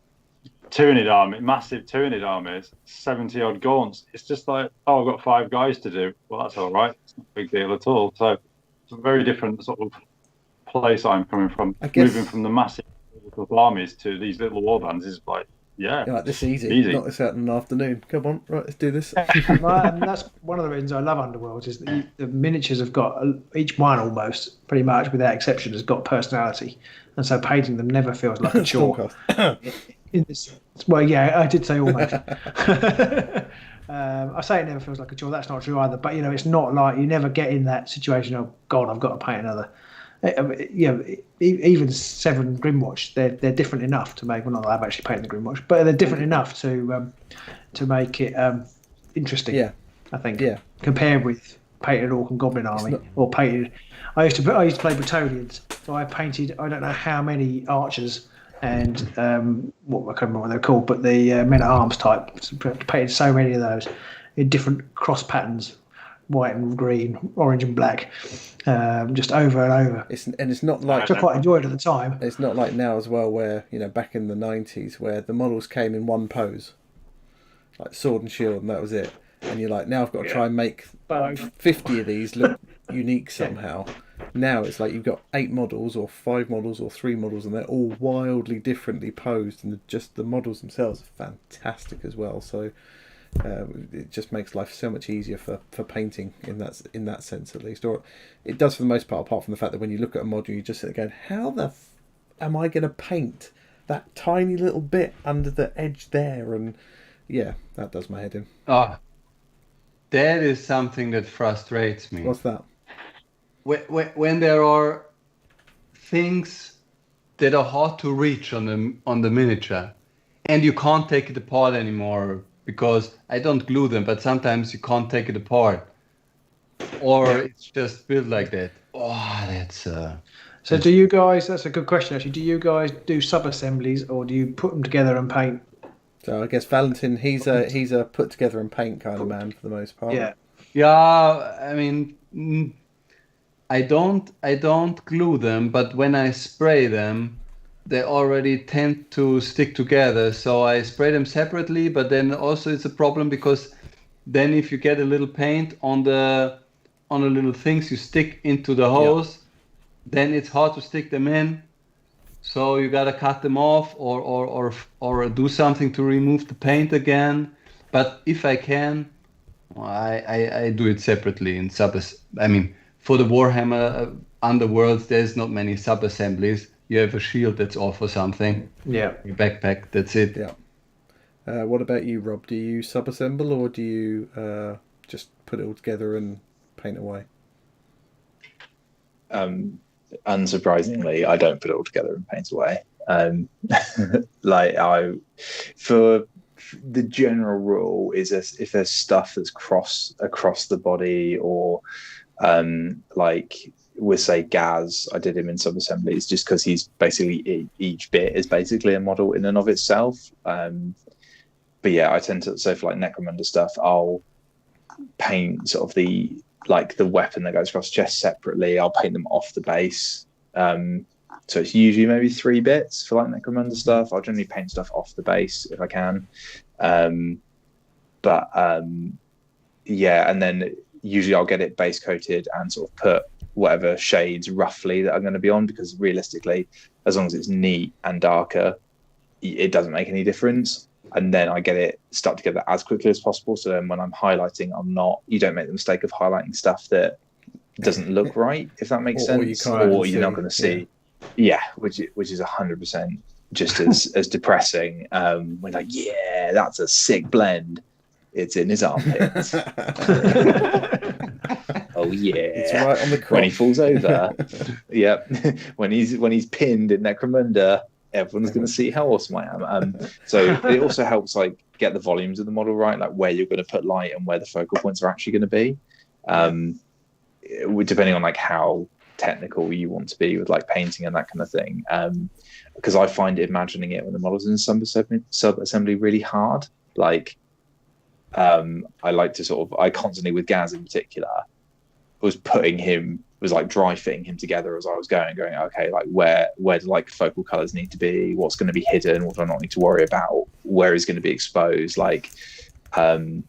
Tyranid army, massive Tyranid armies, 70 odd gaunts. It's just like, I've got 5 guys to do. Well, that's all right. It's not a big deal at all. So it's a very different sort of place I'm coming from. Moving from the massive armies to these little warbands is like, yeah, You're like, this is easy. Knock this out in an afternoon. Come on, right, let's do this. And that's one of the reasons I love Underworld, is that the miniatures have got, each one almost, pretty much without exception, has got personality, and so painting them never feels like a chore. Well, yeah, I did say almost. I say it never feels like a chore. That's not true either. But it's not like you never get in that situation of, God, I've got to paint another. Even 7 Grimwatch, they're different enough to make. Well, not that I've actually painted the Grimwatch, but they're different enough to make it interesting. Yeah, I think. Yeah, compared with painted Orc and Goblin army, or painted. I used to play Bretonnians, so I painted I don't know how many archers and what I can't remember what they're called, but the men at arms type. Painted so many of those in different cross patterns. White and green, orange and black, just over and over. It's not like, which I quite enjoyed at the time. It's not like now as well, where back in the 90s, where the models came in one pose, like sword and shield, and that was it. And you're like, now I've got to try and make 50 of these look unique somehow. Now it's like you've got 8 models, or 5 models, or 3 models, and they're all wildly differently posed, and just the models themselves are fantastic as well. So. It just makes life so much easier for painting in that sense, at least, or it does for the most part. Apart from the fact that when you look at a model, you just sit there going, "How am I going to paint that tiny little bit under the edge there?" And yeah, that does my head in. that is something that frustrates me. What's that? When there are things that are hard to reach on the miniature, and you can't take it apart anymore because I don't glue them, but sometimes you can't take it apart, or it's just built like that. Oh, that's. So do you guys? That's a good question actually. Do you guys do sub-assemblies or do you put them together and paint? So I guess Valentin, he's a put together and paint kind of man for the most part. Yeah. Yeah, I mean, I don't glue them, but when I spray them, they already tend to stick together. So I spray them separately, but then also it's a problem because then if you get a little paint on the little things you stick into the hose, then it's hard to stick them in. So you gotta cut them off or do something to remove the paint again. But if I can, I do it separately in I mean, for the Warhammer Underworlds, there's not many sub-assemblies. You have a shield that's off or something. Yeah. Your backpack, that's it. Yeah. What about you, Rob? Do you sub-assemble or do you just put it all together and paint away? Unsurprisingly, I don't put it all together and paint away. Like for the general rule is if there's stuff that's across the body or like with say Gaz, I did him in sub-assemblies just because he's basically each bit is basically a model in and of itself. But yeah, I tend to, so for like Necromunda stuff, I'll paint sort of the weapon that goes across the chest separately. I'll paint them off the base. So it's usually maybe 3 bits for like Necromunda stuff. I'll generally paint stuff off the base if I can. Yeah, and then usually I'll get it base coated and sort of put whatever shades roughly that I'm going to be on, because realistically, as long as it's neat and darker, it doesn't make any difference. And then I get it stuck together as quickly as possible. So then when I'm highlighting, you don't make the mistake of highlighting stuff that doesn't look right, if that makes sense, or you're not going to see. Yeah, which is 100% just as depressing. We're like, yeah, that's a sick blend. It's in his armpits. Oh yeah, it's right on the crotch. When he falls over. Yep. when he's pinned in Necromunda, everyone's going to see how awesome I am. So it also helps like get the volumes of the model right, like where you're going to put light and where the focal points are actually going to be. Depending on like how technical you want to be with like painting and that kind of thing. Because I find imagining it when the model's in sub-assembly really hard. Like I like to I constantly with Gaz in particular was like dry fitting him together as I was going, okay, like where do like focal colors need to be, what's going to be hidden, what do I not need to worry about, where is going to be exposed, like and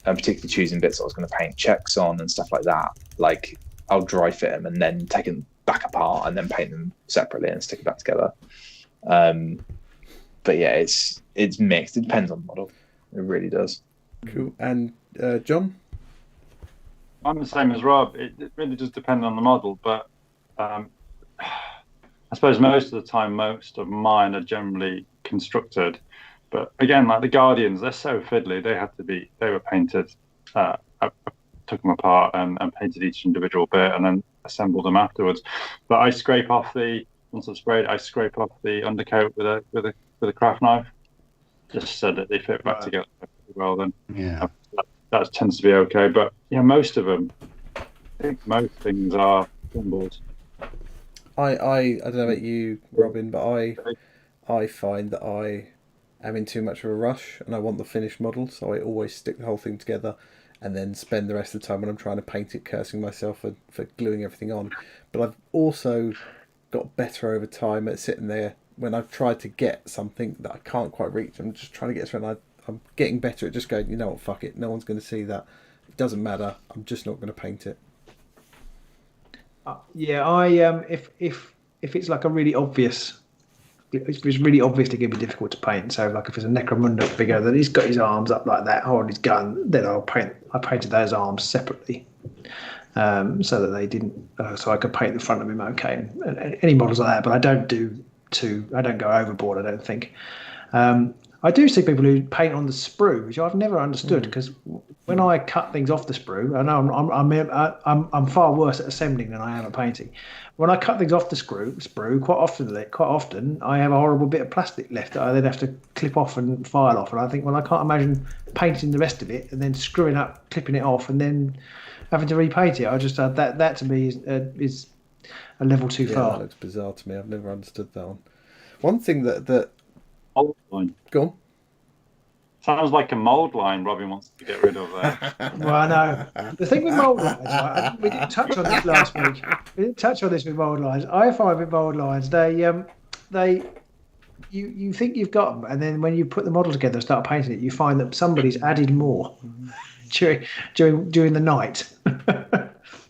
particularly choosing bits I was going to paint checks on and stuff like that. Like I'll dry fit them and then take them back apart and then paint them separately and stick it back together. But yeah, it's mixed. It depends on the model. It really does. Cool. And John? I'm the same as Rob. It really does depend on the model, but I suppose most of the time, most of mine are generally constructed. But again, like the Guardians, they're so fiddly. They were painted. I took them apart and painted each individual bit and then assembled them afterwards. But I scrape off once I've sprayed, I scrape off the undercoat with a craft knife, just so that they fit back together well. Then that tends to be okay. But yeah, most of them, I think most things are jumbled. I don't know about you, Robin, but I find that I am in too much of a rush and I want the finished model, so I always stick the whole thing together and then spend the rest of the time when I'm trying to paint it cursing myself for gluing everything on. But I've also got better over time at sitting there when I've tried to get something that I can't quite reach. I'm just trying to get through, and I'm getting better at just going, you know what, fuck it, no one's going to see that. It doesn't matter. I'm just not going to paint it. If it's like a really obvious, it's really obviously going to be difficult to paint. So like if it's a Necromunda figure that he's got his arms up like that, holding his gun, then I painted those arms separately, so that they didn't, so I could paint the front of him okay. And any models like that, but I don't go overboard, I don't think. I do see people who paint on the sprue, which I've never understood, because when I cut things off the sprue, I know I'm far worse at assembling than I am at painting. When I cut things off the sprue, quite often I have a horrible bit of plastic left that I then have to clip off and file off. And I think, well, I can't imagine painting the rest of it and then screwing up, clipping it off, and then having to repaint it. I just that to me is a level too far. That looks bizarre to me. I've never understood that one. One thing that Mold line. go on. Sounds like a mold line Robin wants to get rid of there. Well, I know. The thing with mold lines, right, we didn't touch on this last week. We didn't touch on this with mold lines. I find with mold lines, you think you've got them, and then when you put the model together and start painting it, you find that somebody's added more during the night.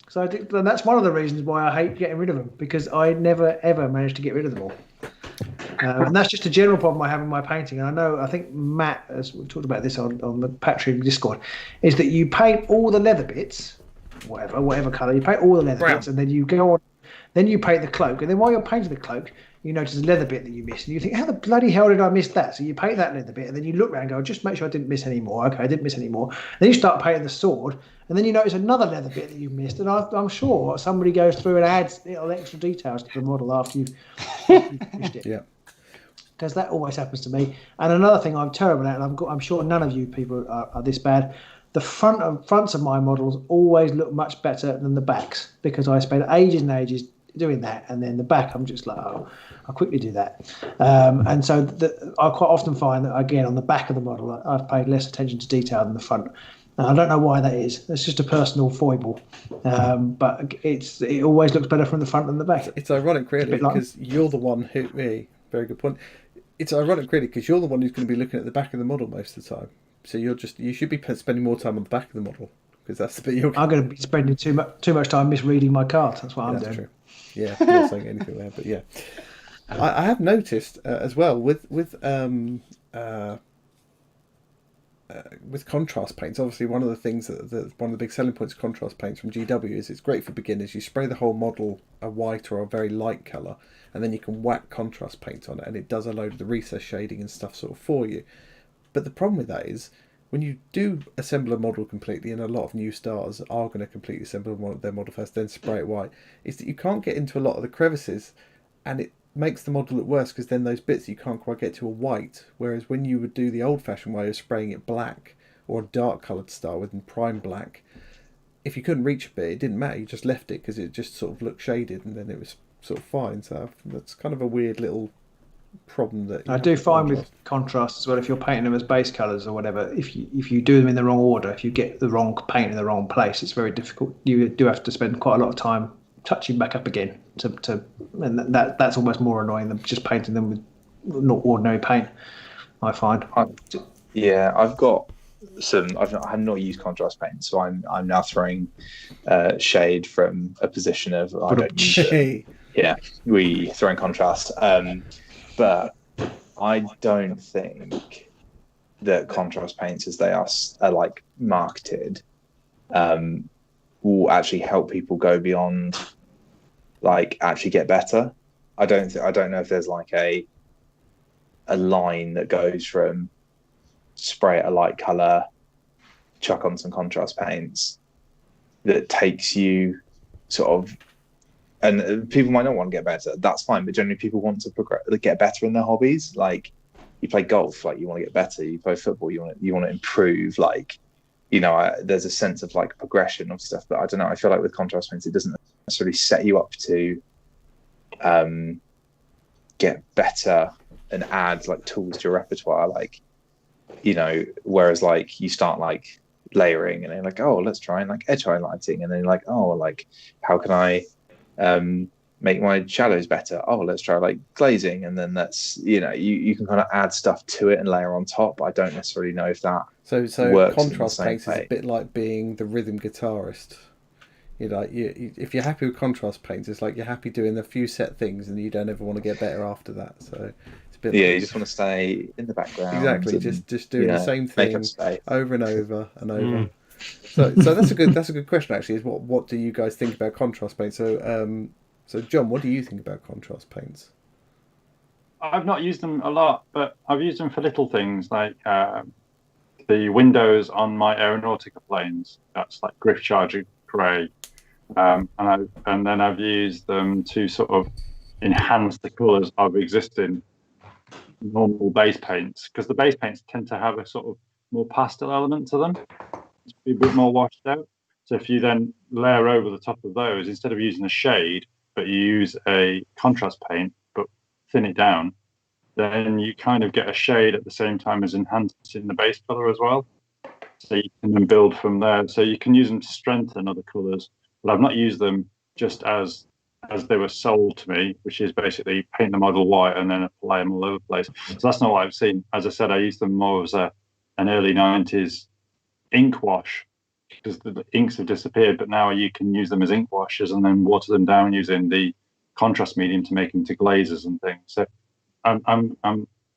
So and that's one of the reasons why I hate getting rid of them, because I never ever managed to get rid of them all. And that's just a general problem I have in my painting. And I think Matt, as we talked about this on the Patreon Discord, is that you paint all the leather bits, whatever colour, you paint all the leather bits, and then you go on, then you paint the cloak, and then while you're painting the cloak, you notice a leather bit that you missed, and you think, how the bloody hell did I miss that? So you paint that leather bit, and then you look around and go, just make sure I didn't miss any more. Okay, I didn't miss any more. Then you start painting the sword, and then you notice another leather bit that you missed, and I'm sure somebody goes through and adds little extra details to the model after you've finished it. Yeah. Because that always happens to me. And another thing I'm terrible at, and I'm sure none of you people are this bad, the fronts of my models always look much better than the backs, because I spend ages and ages doing that, and then the back I'm just like, oh, I'll quickly do that. And so I quite often find that, again, on the back of the model, I've paid less attention to detail than the front. And I don't know why that is. It's just a personal foible. But it always looks better from the front than the back. It's ironic, really, because you're the one who... Very good point. It's ironic, really, because you're the one who's going to be looking at the back of the model most of the time. So you should be spending more time on the back of the model, because that's the bit you're... I'm going to be spending too much time misreading my cards. That's what I'm doing. True. Yeah, I'm not saying anything there, but yeah. I have noticed as well with contrast paints. Obviously, one of the things one of the big selling points of contrast paints from GW is it's great for beginners. You spray the whole model a white or a very light colour, and then you can whack contrast paint on it, and it does a load of the recess shading and stuff sort of for you. But the problem with that is, when you do assemble a model completely, and a lot of new stars are going to completely assemble their model first, then spray it white, is that you can't get into a lot of the crevices, and it makes the model look worse, because then those bits you can't quite get to are white. Whereas when you would do the old-fashioned way of spraying it black, or a dark-coloured star with prime black, if you couldn't reach a bit, it didn't matter. You just left it because it just sort of looked shaded, and then it was sort of fine. So that's kind of a weird little problem that I do find with contrast as well. If you're painting them as base colours or whatever, if you do them in the wrong order, if you get the wrong paint in the wrong place, it's very difficult. You do have to spend quite a lot of time touching back up again and that's almost more annoying than just painting them with not ordinary paint, I find. I've got some. I have not used contrast paint, so I'm now throwing shade from a position of I don't use it. Yeah, we throw in contrast. But I don't think that contrast paints, as they are like marketed, will actually help people go beyond, like, actually get better. I don't know if there's like a line that goes from spray it a light color, chuck on some contrast paints, that takes you sort of. And people might not want to get better. That's fine, but generally people want to get better in their hobbies. Like, you play golf, like, you want to get better. You play football, you want to improve. Like, there's a sense of like progression of stuff. But I don't know. I feel like with contrast paints, it doesn't necessarily set you up to get better and add like tools to your repertoire. Like, whereas like you start like layering and then like, oh, let's try and like edge highlighting, and then you're like, oh, like how can I make my shadows better? Oh, let's try like glazing, and then that's you can kind of add stuff to it and layer on top. I don't necessarily know if that works. Contrast paints is a bit like being the rhythm guitarist. If you're happy with contrast paints, it's like you're happy doing a few set things and you don't ever want to get better after that. So it's a bit you just want to stay in the background. Exactly, just doing the same thing over and over and over. So that's a good question, actually, is what do you guys think about contrast paints? So John, what do you think about contrast paints? I've not used them a lot, but I've used them for little things like the windows on my Aeronautica planes. That's like Griff Charger Grey, and then I've used them to sort of enhance the colours of existing normal base paints, because the base paints tend to have a sort of more pastel element to them. It's a bit more washed out. So if you then layer over the top of those, instead of using a shade, but you use a contrast paint, but thin it down, then you kind of get a shade at the same time as enhancing the base color as well. So you can then build from there. So you can use them to strengthen other colors, but I've not used them just as they were sold to me, which is basically paint the model white and then apply them all over the place. So that's not what I've seen. As I said, I used them more as an early 90s ink wash, because the inks have disappeared, but now you can use them as ink washes and then water them down using the contrast medium to make them into glazes and things. So I'm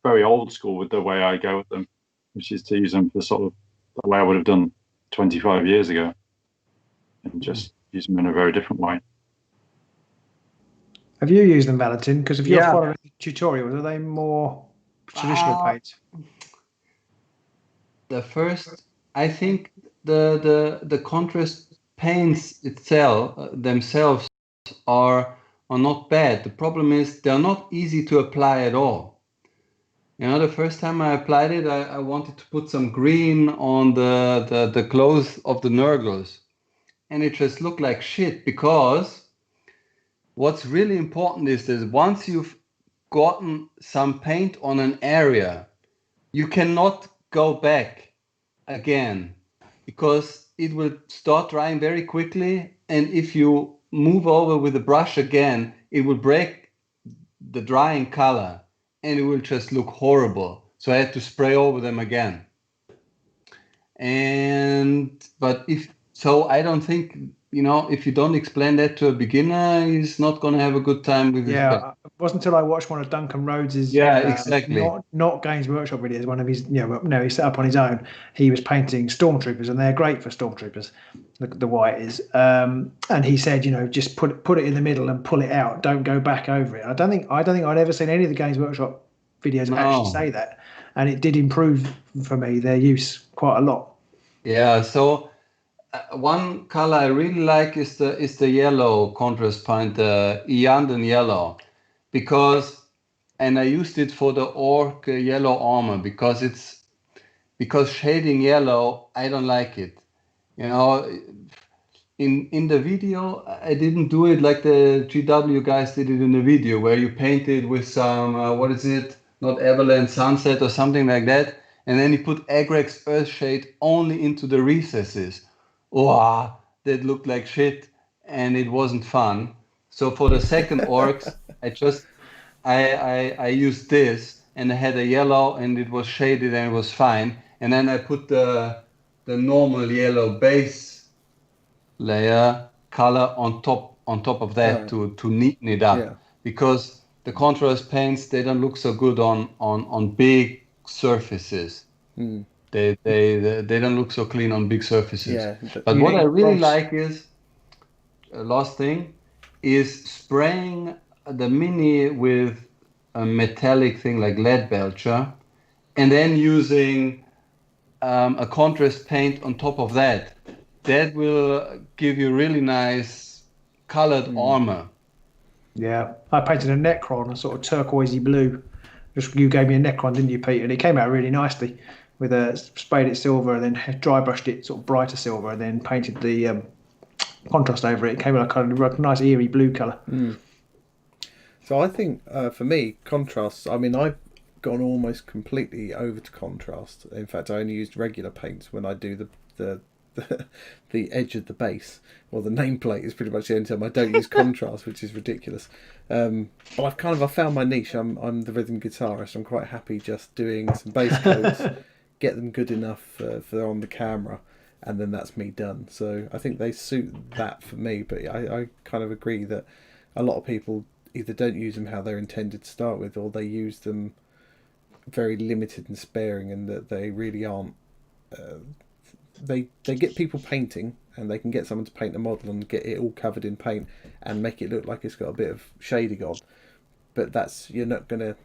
very old school with the way I go with them, which is to use them for sort of the way I would have done 25 years ago, and just use them in a very different way. Have you used them, Valentin? Because if you're following tutorials, are they more traditional paints? The first, I think the contrast paints themselves are not bad. The problem is they're not easy to apply at all. You know, the first time I applied it, I wanted to put some green on the clothes of the Nurgles, and it just looked like shit, because what's really important is that once you've gotten some paint on an area, you cannot go back again, because it will start drying very quickly, and if you move over with the brush again, it will break the drying color and it will just look horrible. So I had to spray over them again. I don't think, you know, if you don't explain that to a beginner, he's not going to have a good time with it. Yeah, it wasn't until I watched one of Duncan Rhodes's exactly. not Games Workshop videos, one of his, he set up on his own. He was painting stormtroopers, and they're great for stormtroopers. The white is, and he said, just put it in the middle and pull it out. Don't go back over it. I don't think I'd ever seen any of the Games Workshop videos actually say that, and it did improve for me their use quite a lot. Yeah. So one color I really like is the yellow contrast paint, the Iyanden yellow, and I used it for the orc yellow armor, because shading yellow, I don't like it. In the video, I didn't do it like the GW guys did it in the video, where you painted with some not Everland Sunset or something like that, and then you put Agrex Earthshade only into the recesses. Oh, that looked like shit, and it wasn't fun. So for the second orcs, I used this, and I had a yellow, and it was shaded, and it was fine. And then I put the normal yellow base layer color on top of that to neaten it up, because the contrast paints, they don't look so good on big surfaces. They don't look so clean on big surfaces. But what I really like is, last thing, is spraying the Mini with a metallic thing like lead belcher, and then using a contrast paint on top of that. That will give you really nice colored armor. Yeah, I painted a Necron, a sort of turquoisey blue. You gave me a Necron, didn't you, Peter? And it came out really nicely. Sprayed it silver and then dry brushed it sort of brighter silver and then painted the contrast over it. It came out like a nice eerie blue colour. So I think for me, contrasts, I've gone almost completely over to contrast. In fact, I only used regular paints when I do the edge of the base, or the nameplate is pretty much the only time I don't use contrast, which is ridiculous. But I've found my niche. I'm the rhythm guitarist. I'm quite happy just doing some base coats, get them good enough for on the camera, and then that's me done. So I think they suit that for me. But I kind of agree that a lot of people either don't use them how they're intended to start with, or they use them very limited and sparing, and that they really aren't. They get people painting, and they can get someone to paint a model and get it all covered in paint and make it look like it's got a bit of shading on. But you're not going to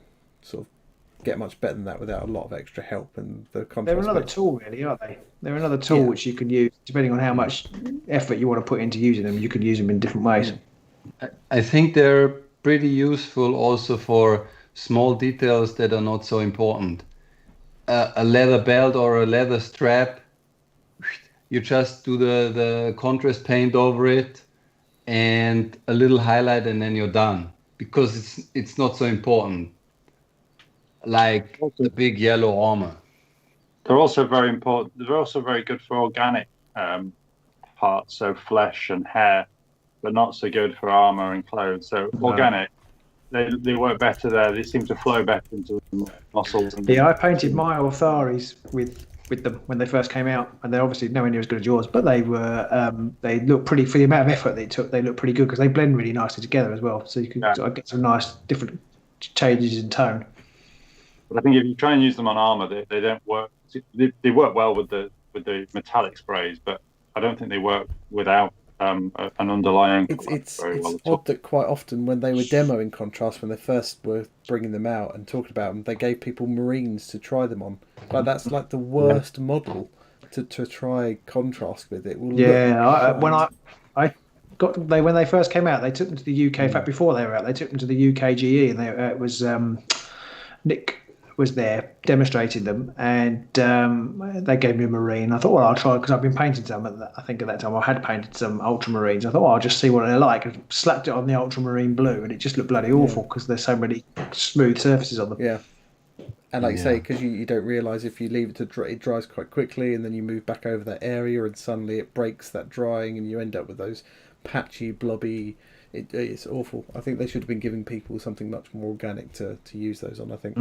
sort of get much better than that without a lot of extra help. And the contrast. They're another tool, really, aren't they? They're another tool which you can use depending on how much effort you want to put into using them. You can use them in different ways. I think they're pretty useful also for small details that are not so important. A leather belt or a leather strap, you just do the contrast paint over it and a little highlight, and then you're done, because it's not so important like the big yellow armor. They're also very important. They're also very good for organic parts, so flesh and hair, but not so good for armor and clothes. So organic, they work better there. They seem to flow better into the muscles. I painted my Otharis with them when they first came out, and they're obviously nowhere near as good as yours, but they were they look pretty, for the amount of effort they took, they look pretty good because they blend really nicely together as well. So you can sort of get some nice different changes in tone. But I think if you try and use them on armor, they don't work. They work well with the metallic sprays, but I don't think they work without an underlying. It's odd that quite often when they were demoing contrast, when they first were bringing them out and talking about them, they gave people Marines to try them on. Like that's like the worst model to try contrast with. It will when they first came out, they took them to the UK. In fact, before they were out, they took them to the UKGE, and it was Nick was there demonstrating them, and they gave me a Marine. I thought, well, I'll try, because I've been painting some. I think at that time I had painted some Ultramarines. I thought, well, I'll just see what they're like, and slapped it on the Ultramarine blue, and it just looked bloody awful because there's so many smooth surfaces on them. Yeah. And like you say, because you don't realise if you leave it to dry, it dries quite quickly, and then you move back over that area, and suddenly it breaks that drying, and you end up with those patchy, blobby. It's awful. I think they should have been giving people something much more organic to use those on, I think.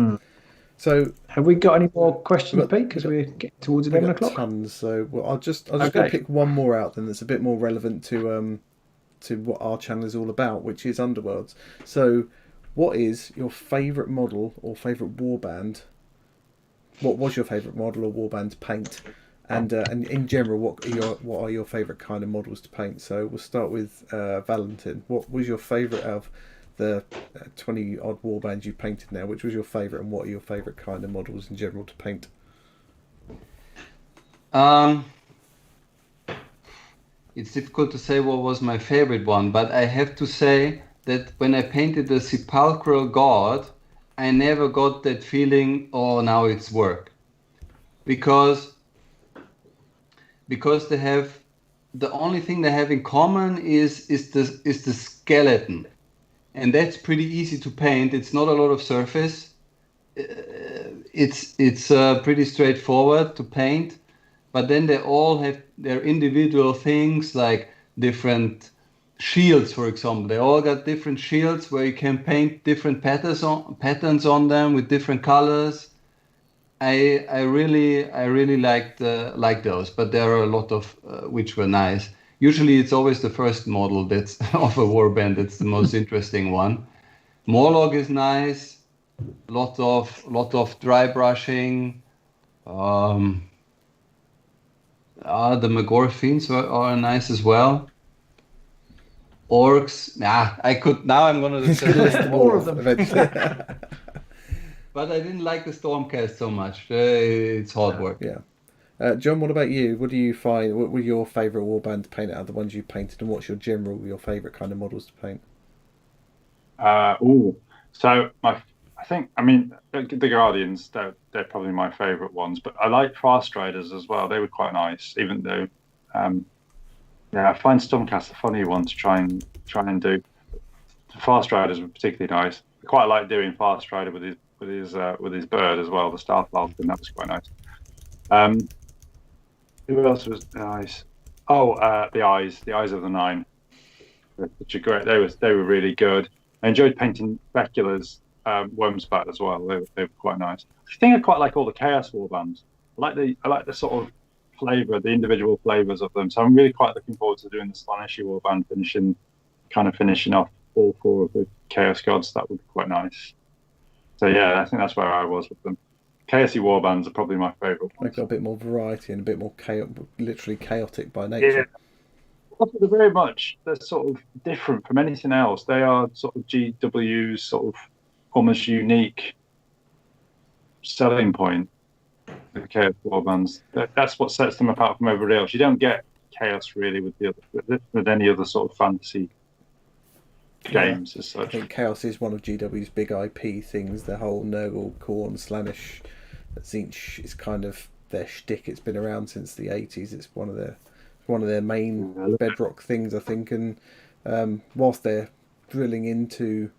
So, have we got any more questions, Pete? Because we're getting towards 11 o'clock. Tons. So, I'll just go pick one more out then that's a bit more relevant to what our channel is all about, which is Underworlds. So, what is your favourite model or favourite warband? What was your favourite model or warband to paint? And in general, what are your favourite kind of models to paint? So we'll start with Valentin. What was your favourite of the 20 odd warbands you painted now? Which was your favourite, and what are your favourite kind of models in general to paint? It's difficult to say what was my favourite one, but I have to say that when I painted the Sepulchral God, I never got that feeling, oh, now it's work. Because they have, the only thing they have in common is the skeleton. And that's pretty easy to paint. It's not a lot of surface. It's pretty straightforward to paint. But then they all have their individual things, like different shields, for example. They all got different shields where you can paint different patterns on them with different colors. I really liked those, but there are a lot of which were nice. Usually it's always the first model that's of a warband that's the most interesting one. Morlock is nice. Lot of dry brushing. The Magor are nice as well. Orcs, I'm gonna list more of them. But I didn't like the Stormcast so much. It's hard work. Yeah. John, what about you? What do you find? What were your favourite warband to paint out of the ones you painted, and what's your favourite kind of models to paint? So I mean the Guardians, they're probably my favourite ones, but I like Fast Riders as well. They were quite nice, even though I find Stormcast a funny one to try and do. The Fast Riders were particularly nice. I quite like doing Fast Rider with his bird as well, the Star Falcon. That was quite nice. Who else was nice? The eyes of the Nine, which are great. They were really good. I enjoyed painting Becula's Wormspat as well. They were quite nice. I think I quite like all the Chaos Warbands. I like the sort of flavour, the individual flavours of them. So I'm really quite looking forward to doing the Slaaneshi Warband finishing off all four of the Chaos Gods. That would be quite nice. So yeah, I think that's where I was with them. Chaosy Warbands are probably my favourite ones. They've got a bit more variety and a bit more literally chaotic by nature. Yeah. They're sort of different from anything else. They are sort of GW's sort of almost unique selling point. The Chaos warbands. That's what sets them apart from everybody else. You don't get chaos really with any other sort of fantasy games as such. I think Chaos is one of GW's big IP things. The whole Nurgle, Khorne, Slaanesh, Tzeentch is kind of their shtick. It's been around since the 80s. It's one of their main bedrock things, I think. And whilst they're drilling into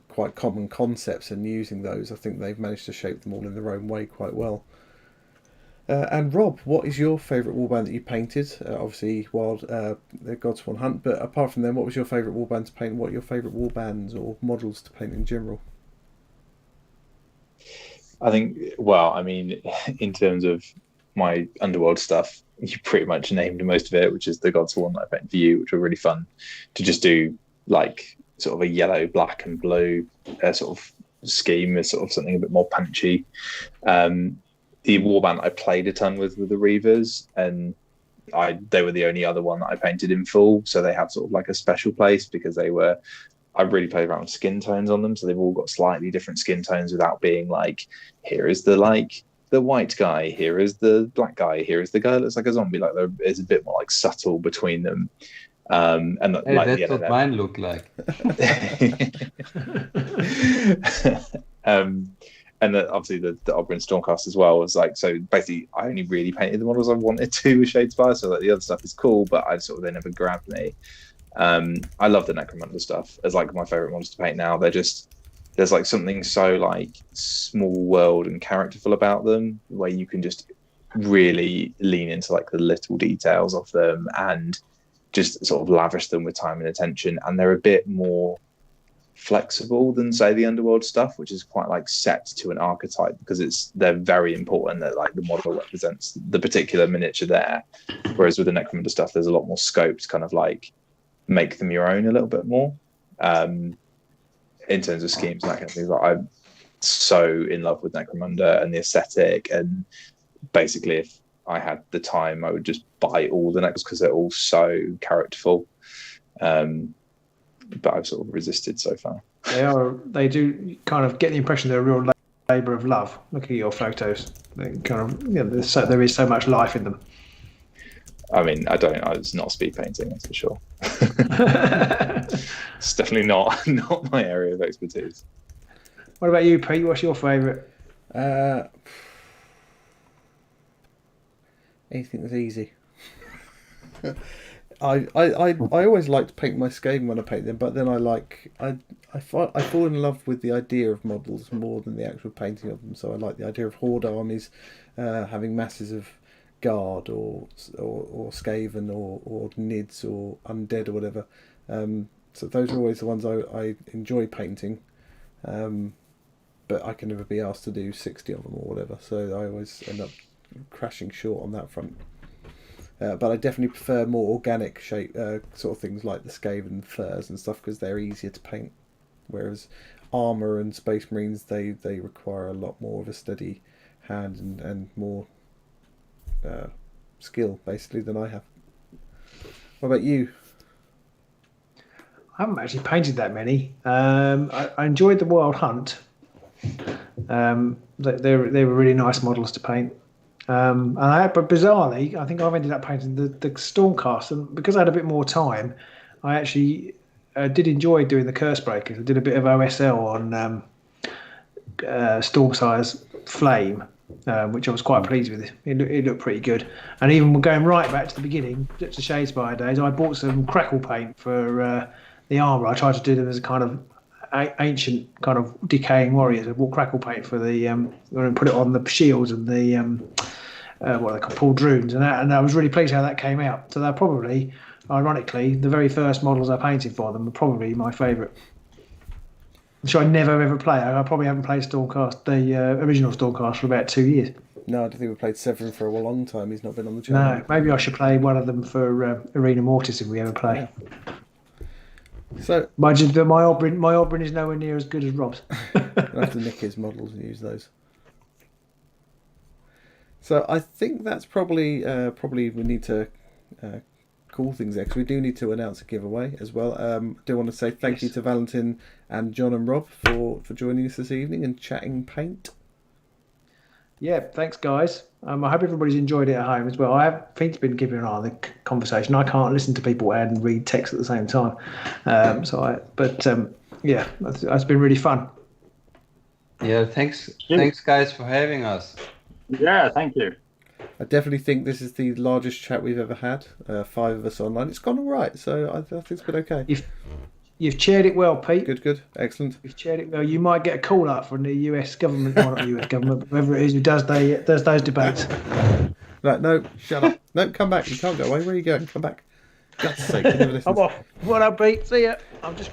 quite common concepts and using those, I think they've managed to shape them all in their own way quite well. And Rob, what is your favourite warband that you painted? Obviously, the Godsworn Hunt, but apart from them, what was your favourite warband to paint? What are your favourite warbands or models to paint in general? I think, well, I mean, in terms of my Underworld stuff, you pretty much named most of it, which is the Godsworn that I painted for you, which were really fun to just do, like sort of a yellow, black, and blue sort of scheme is sort of something a bit more punchy. The warband I played a ton with were the Reavers, and they were the only other one that I painted in full, so they have sort of like a special place because I really played around with skin tones on them, so they've all got slightly different skin tones without being like, here is the white guy, here is the black guy, here is the guy that looks like a zombie. Like there's a bit more like subtle between them. And hey, like that's what mine look like. And then obviously the Oberyn Stormcast as well was like, so basically I only really painted the models I wanted to with Shadespire, so like the other stuff is cool, but they never grabbed me. I love the Necromunda stuff as like my favorite models to paint now. There's like something so like small world and characterful about them, where you can just really lean into like the little details of them and just sort of lavish them with time and attention. And they're a bit more flexible than say the Underworld stuff, which is quite like set to an archetype, because they're very important that like the model represents the particular miniature there, whereas with the Necromunda stuff there's a lot more scope to kind of like make them your own a little bit more in terms of schemes and that kind of thing. Like, I'm so in love with Necromunda and the aesthetic, and basically if I had the time I would just buy all the necks because they're all so characterful. But I've sort of resisted so far. They do kind of get the impression they're a real labour of love. Look at your photos. They kind of, there is so much life in them. I mean, it's not speed painting, that's for sure. It's definitely not my area of expertise. What about you, Pete? What's your favourite? Anything that's easy. I always like to paint my Skaven when I paint them, but then I fall in love with the idea of models more than the actual painting of them. So I like the idea of horde armies having masses of guard or Skaven or Nids or undead or whatever. So those are always the ones I enjoy painting. But I can never be asked to do 60 of them or whatever, so I always end up crashing short on that front. But I definitely prefer more organic shape sort of things like the Skaven furs and stuff, because they're easier to paint. Whereas armour and Space Marines, they require a lot more of a steady hand and more skill, basically, than I have. What about you? I haven't actually painted that many. I enjoyed the Wild Hunt. They were really nice models to paint. But bizarrely, I think I've ended up painting the Stormcast, and because I had a bit more time, I actually did enjoy doing the Curse Breakers. I did a bit of OSL on Stormsire's Flame, which I was quite pleased with. It looked pretty good. And even going right back to the beginning, to Shadespire days, I bought some crackle paint for the armour. I tried to do them as a kind of ancient kind of decaying warriors. I bought crackle paint for the and put it on the shields and the what they call pauldroons, and I was really pleased how that came out. So they're probably, ironically, the very first models I painted for them are probably my favourite. Which I never ever play. I probably haven't played Stormcast, the original Stormcast, for about 2 years. No, I don't think we've played Severin for a long time. He's not been on the channel. No, maybe I should play one of them for Arena Mortis if we ever play. Yeah. So mind you, my Oberyn is nowhere near as good as Rob's. I'll have to nick his models and use those. So I think that's probably we need to call things there, because we do need to announce a giveaway as well. I do want to say thank you to Valentin and John and Rob for joining us this evening and chatting paint. Yeah, thanks, guys. I hope everybody's enjoyed it at home as well. Finn's been keeping an eye on the conversation. I can't listen to people and read text at the same time. Yeah, that's been really fun. Yeah, thanks guys for having us. Yeah, thank you. I definitely think this is the largest chat we've ever had. 5 of us online. It's gone all right, so I think it's been okay. You've chaired it well, Pete. Good, excellent. You've chaired it well. You might get a call up from the US government, or not the US government, but whoever it is who does those debates. Right, no, shut up. No, come back. You can't go away. Where are you going? Come back. God's sake, you never listen. I'm off. Well done, Pete. See ya. I was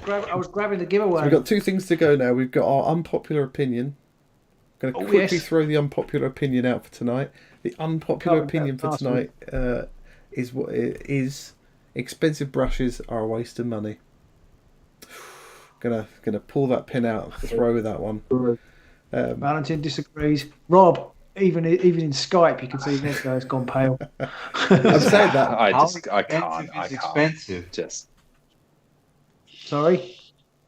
grabbing the giveaway. So we've got 2 things to go now. We've got our unpopular opinion. I'm going to quickly throw the unpopular opinion out for tonight. The unpopular opinion for tonight is what it is. Expensive brushes are a waste of money. Gonna pull that pin out and throw that one. Valentin disagrees. Rob, even in Skype, you can see this guy's gone pale. I'm saying that. I can't. It's expensive. Just Sorry.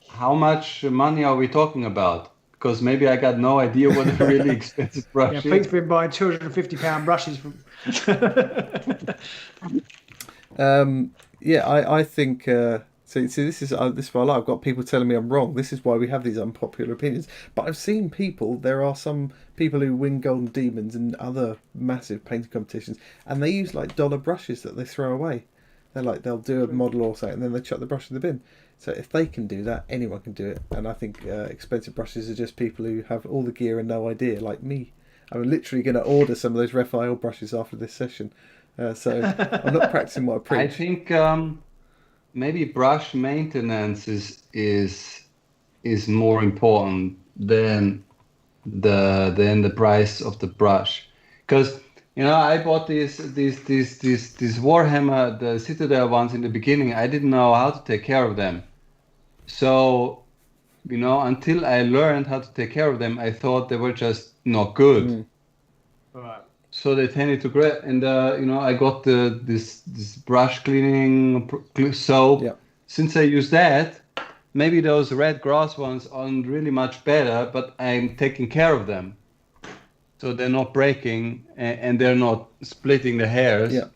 How much money are we talking about? Because maybe I got no idea what a really expensive brush is. Pete's been buying £250 brushes from. I think. See, this is why I've got people telling me I'm wrong. This is why we have these unpopular opinions. But I've seen people. There are some people who win Golden Demons and other massive painting competitions, and they use like dollar brushes that they throw away. They'll do a model or something, and then they chuck the brush in the bin. So if they can do that, anyone can do it. And I think expensive brushes are just people who have all the gear and no idea, like me. I'm literally going to order some of those Raphael brushes after this session. So I'm not practicing what I preach. I think maybe brush maintenance is more important than the price of the brush, because I bought these Warhammer, the Citadel ones in the beginning. I didn't know how to take care of them, so until I learned how to take care of them, I thought they were just not good. Right. So they tended to grab, and I got this brush cleaning soap. Yeah. Since I use that, maybe those red grass ones aren't really much better, but I'm taking care of them, so they're not breaking and they're not splitting the hairs. Yeah.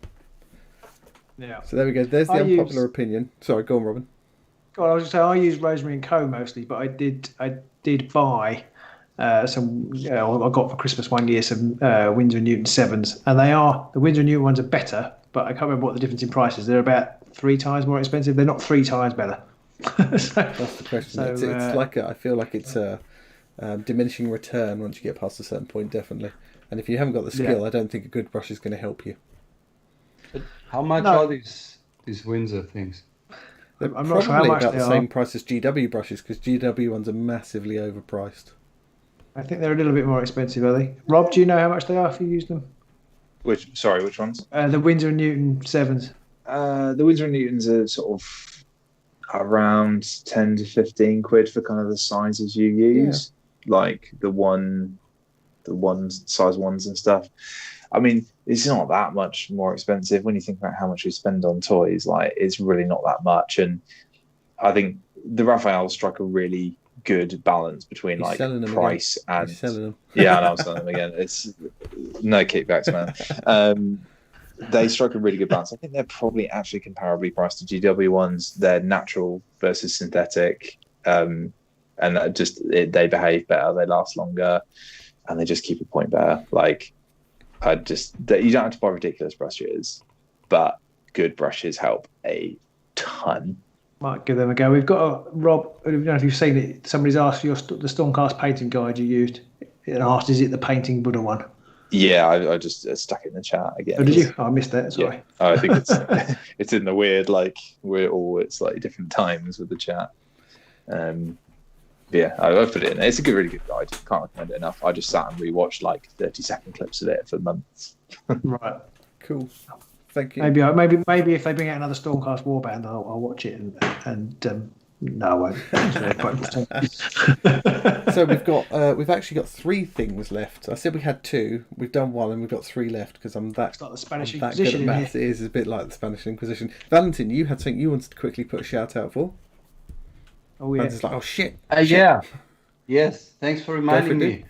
Yeah. So there we go. There's the unpopular opinion. Sorry, go on, Robin. God, I was going to say I use Rosemary and Co mostly, but I did buy some. I got for Christmas one year some Winsor & Newton 7s, and the Winsor & Newton ones are better, but I can't remember what the difference in price is. They're about 3 times more expensive. They're not 3 times better. That's the question. It's like I feel like it's a diminishing return once you get past a certain point, definitely. And if you haven't got the skill, I don't think a good brush is going to help you. But how much are these Windsor things? They're I'm probably not sure how much about they the are. same price as GW brushes, because GW ones are massively overpriced. I think they're a little bit more expensive, are they? Rob, do you know how much they are if you use them? which ones? The Winsor & Newton 7s. The Winsor & Newtons are sort of around 10 to 15 quid for kind of the sizes you use, like the size ones and stuff. I mean, it's not that much more expensive when you think about how much we spend on toys. Like, it's really not that much, and I think the Raphaels strike a really good balance between like price and yeah, and I'm selling them again. It's no kickbacks, man. They strike a really good balance. I think they're probably actually comparably priced to GW ones. They're natural versus synthetic, and they behave better, they last longer, and they just keep a point better. Like, you don't have to buy ridiculous brushes, but good brushes help a ton. Might give them a go. We've got Rob. I don't know if you've seen it. Somebody's asked for the Stormcast painting guide you used, and asked, "Is it the painting Buddha one?" Yeah, I just stuck it in the chat again. Oh, did you? Oh, I missed that. Sorry. Yeah. I think it's in the weird, like, we're all at slightly different times with the chat. Yeah, I put it in there. It's a really good guide. Can't recommend it enough. I just sat and rewatched like 30-second clips of it for months. Right. Cool. Thank you. Maybe if they bring out another Stormcast warband, I'll watch it and no, I won't. So we've actually got 3 things left. I said we had 2. We've done 1, and we've got 3 left because I'm that. It's like the Spanish I'm that Inquisition good at maths. It is a bit like the Spanish Inquisition. Valentin, you had something you wanted to quickly put a shout out for. Oh yeah. Valentin's like, oh shit. Yeah. Yes. Thanks for reminding me.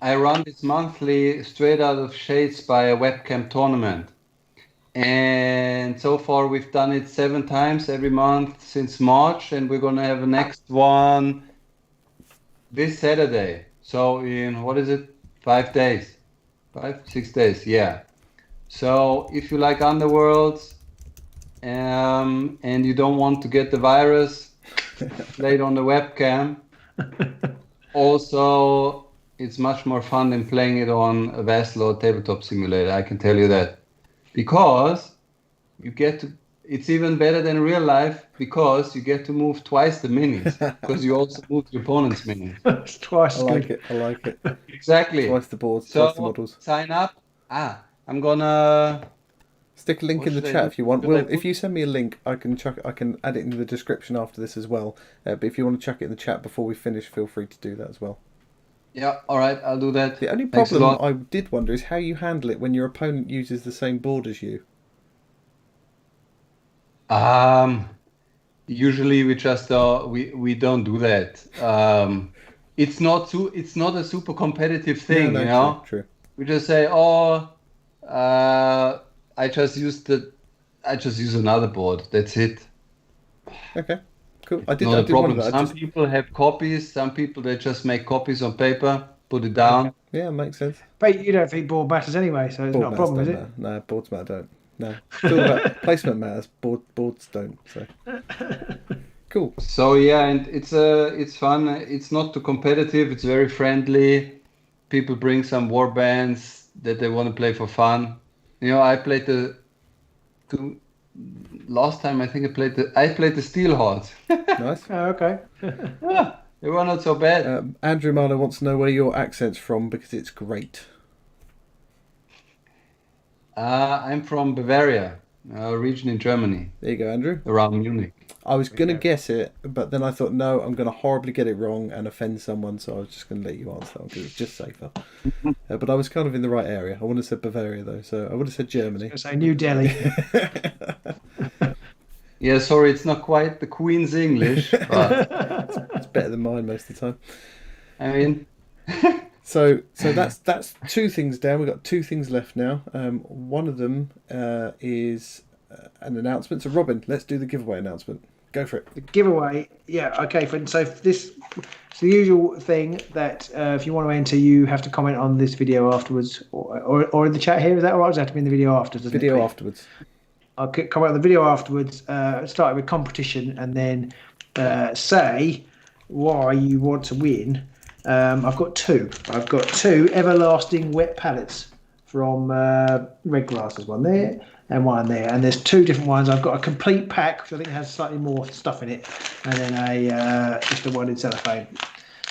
I run this monthly straight out of Shades by a webcam tournament. And so far we've done it 7 times every month since March, and we're gonna have a next one this Saturday. So in what is it? 5 days. 5, 6 days, yeah. So if you like Underworlds, and you don't want to get the virus, play it on the webcam. Also, it's much more fun than playing it on a Vessel or tabletop simulator, I can tell you that. Because you get to, it's even better than real life because you get to move twice the minis, because you also move your opponent's minis. It's twice I as like good. it. I like it. Exactly. Twice the boards, So twice the models. sign up. I'm gonna Stick a link What in the should I chat do? if you want. Should I Well, if put- you send me a link, I can add it in the description after this as well. But if you want to chuck it in the chat before we finish, feel free to do that as well. Yeah, all right, I'll do that. The only Thanks a problem lot. I did wonder is how you handle it when your opponent uses the same board as you. Usually we just we don't do that. It's not a super competitive thing, no, you know. True. We just say, oh, I just use another board. That's it. Okay, cool. I Not did a wonder problem. that. Some people have copies. Some people they just make copies on paper, put it down. Yeah, makes sense. But you don't think board matters anyway, so it's Board not a matters problem, is don't it? matter. No, boards matter don't. No, it's all about placement matters. Boards don't. So cool. So yeah, and it's fun. It's not too competitive. It's very friendly. People bring some warbands that they want to play for fun. You know, I played last time. I think I played the Steel Hordes. Nice. Oh, okay. Yeah, they were not so bad. Andrew Marner wants to know where your accent's from because it's great. I'm from Bavaria, a region in Germany, There you go, Andrew. around Munich. I was going to guess it, but then I thought, no, I'm going to horribly get it wrong and offend someone, so I was just going to let you answer that one because it's just safer. But I was kind of in the right area. I wouldn't have said Bavaria, though, so I would have said Germany. So New Delhi. Yeah, sorry, it's not quite the Queen's English, but It's better than mine most of the time. I mean, So that's 2 things down. We've got 2 things left now. One of them is an announcement. So Robin, let's do the giveaway announcement. Go for it. The giveaway, yeah, okay. So this, it's the usual thing that if you want to enter, you have to comment on this video afterwards, or in the chat here. Is that all right? Or does it have to be in the video afterwards? doesn't it, Video Pete? afterwards. I'll comment on the video afterwards. Start with competition, and then say why you want to win. I've got 2. I've got 2 everlasting wet pallets from Red Glass. There's one there and one there, and there's 2 different ones. I've got a complete pack, which I think has slightly more stuff in it, and then a just a one in cellophane.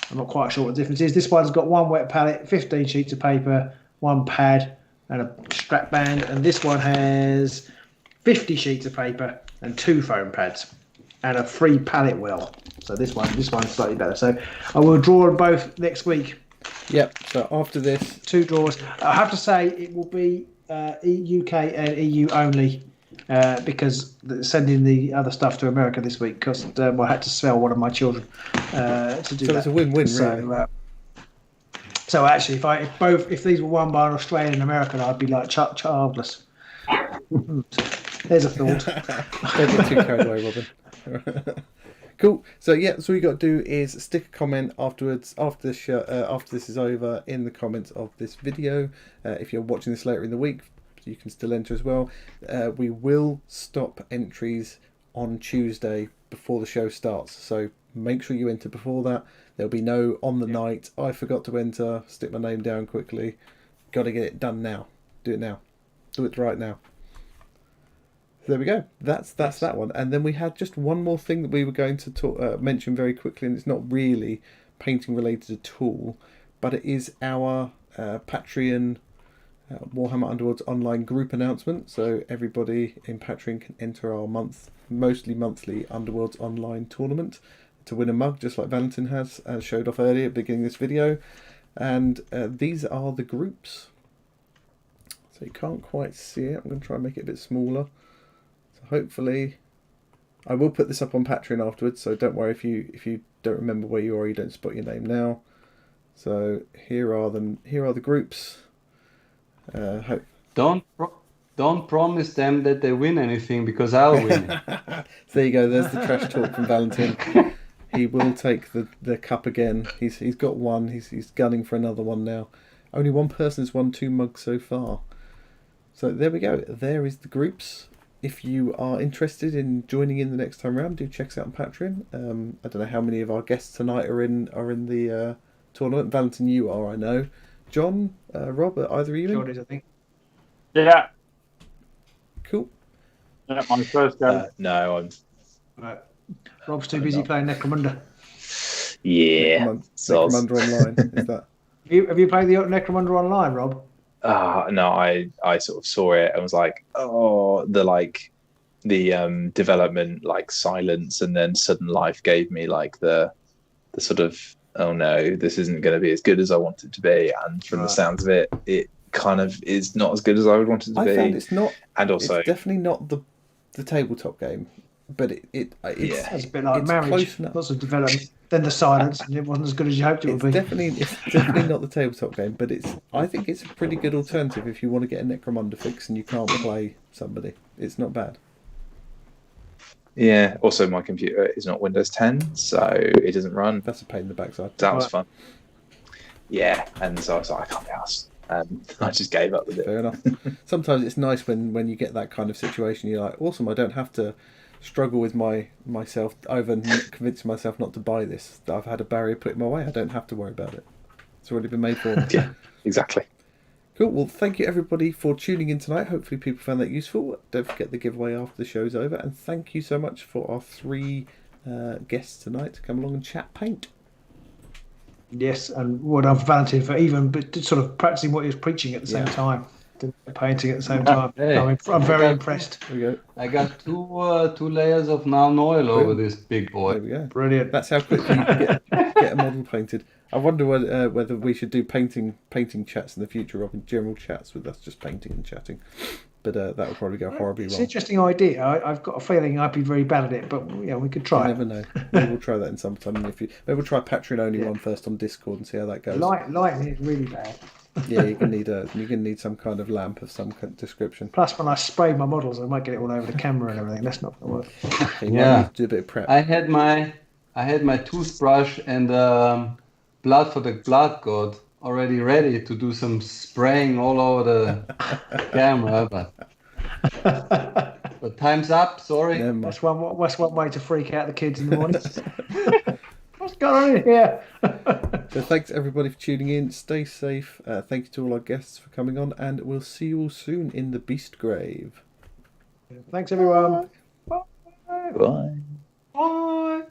I'm not quite sure what the difference is. This one's got 1 wet pallet, 15 sheets of paper, 1 pad, and a strap band, and this one has 50 sheets of paper and 2 foam pads and a free pallet well. So this one's slightly better. So I will draw them both next week. Yep. So after this, 2 draws. I have to say it will be UK and EU only because sending the other stuff to America this week because I had to sell one of my children to do so that. it's a win-win, So, really. so actually, if these were won by an Australian and American, I'd be like childless. There's a thought. Don't get too carried away, Robin. Cool. So yeah, so all you got to do is stick a comment afterwards, after this is over, in the comments of this video. If you're watching this later in the week, you can still enter as well. We will stop entries on Tuesday before the show starts, so make sure you enter before that. There'll be no on the night, I forgot to enter, stick my name down quickly. Got to get it done now. Do it now. Do it right now. There we go. That's that one. And then we had just one more thing that we were going to mention very quickly, and it's not really painting related at all, but it is our Patreon Warhammer Underworld's online group announcement. So everybody in Patreon can enter our mostly monthly Underworld's online tournament to win a mug, just like Valentin has, as showed off earlier at the beginning of this video. And these are the groups. So you can't quite see it. I'm going to try and make it a bit smaller. Hopefully, I will put this up on Patreon afterwards, so don't worry if you don't remember where you are, you don't spot your name now. So here are the groups. Don't promise them that they win anything because I'll win it. There you go. There's the trash talk from Valentin. He will take the cup again. He's got one. He's gunning for another one now. Only one person has won 2 mugs so far. So there we go. There is the groups. If you are interested in joining in the next time round, do check us out on Patreon. I don't know how many of our guests tonight are in the tournament. Valentin, you are, I know. John, Rob, are either of you in? Sure it is, I think. Yeah. Cool. Yeah, my first go. No, I'm. Right. Rob's too busy playing Necromunda. Yeah. Necromunda Online, is that? Have you played the Necromunda Online, Rob? No, I sort of saw it and was like, oh, the development like silence, and then sudden life gave me like the sort of, oh no, this isn't going to be as good as I want it to be, and from the sounds of it, it kind of is not as good as I would want it to be. I found it's not, and also it's definitely not the tabletop game, but it's a bit like it's marriage. close enough. Lots of development, then the silence, and it wasn't as good as you hoped it would be. It's definitely not the tabletop game, but I think it's a pretty good alternative if you want to get a Necromunda fix and you can't play somebody. It's not bad. Yeah. Also, my computer is not Windows 10, so it doesn't run. That's a pain in the backside. That was fun. Yeah, and so I was like, I can't be asked. I just gave up with it. Fair enough. Sometimes it's nice when you get that kind of situation. You're like, awesome, I don't have to struggle with myself over convincing myself not to buy this. I've had a barrier put in my way. I don't have to worry about it. It's already been made for me. Yeah, exactly. Cool. Well, thank you everybody for tuning in tonight. Hopefully people found that useful. Don't forget the giveaway after the show's over. And thank you so much for our 3 guests tonight to come along and chat paint. Yes, and well done for Valentin for even sort of practicing what he was preaching at the same time, painting at the same time. Hey, I'm very impressed. There we go. I got two layers of naan oil over this big boy. There we go. Brilliant. That's how quickly you can get a model painted. I wonder whether we should do painting chats in the future, Robin. General chats with us, just painting and chatting. But that would probably go horribly It's wrong. an interesting idea. I've got a feeling I'd be very bad at it, but yeah, we could try. You never know. Maybe we'll try that in some time. Maybe we'll try Patreon only one first on Discord and see how that goes. Lighting is really bad. Yeah, you're gonna need some kind of lamp of some description. Plus, when I spray my models, I might get it all over the camera and everything. That's not going to work. Okay, you might need to do a bit of prep. I had my toothbrush and blood for the blood god already ready to do some spraying all over the camera, but time's up. Sorry. That's one way to freak out the kids in the morning. What's going on in here? So thanks everybody for tuning in. Stay safe. Thank you to all our guests for coming on, and we'll see you all soon in the Beast Grave. Thanks everyone. Bye. Bye.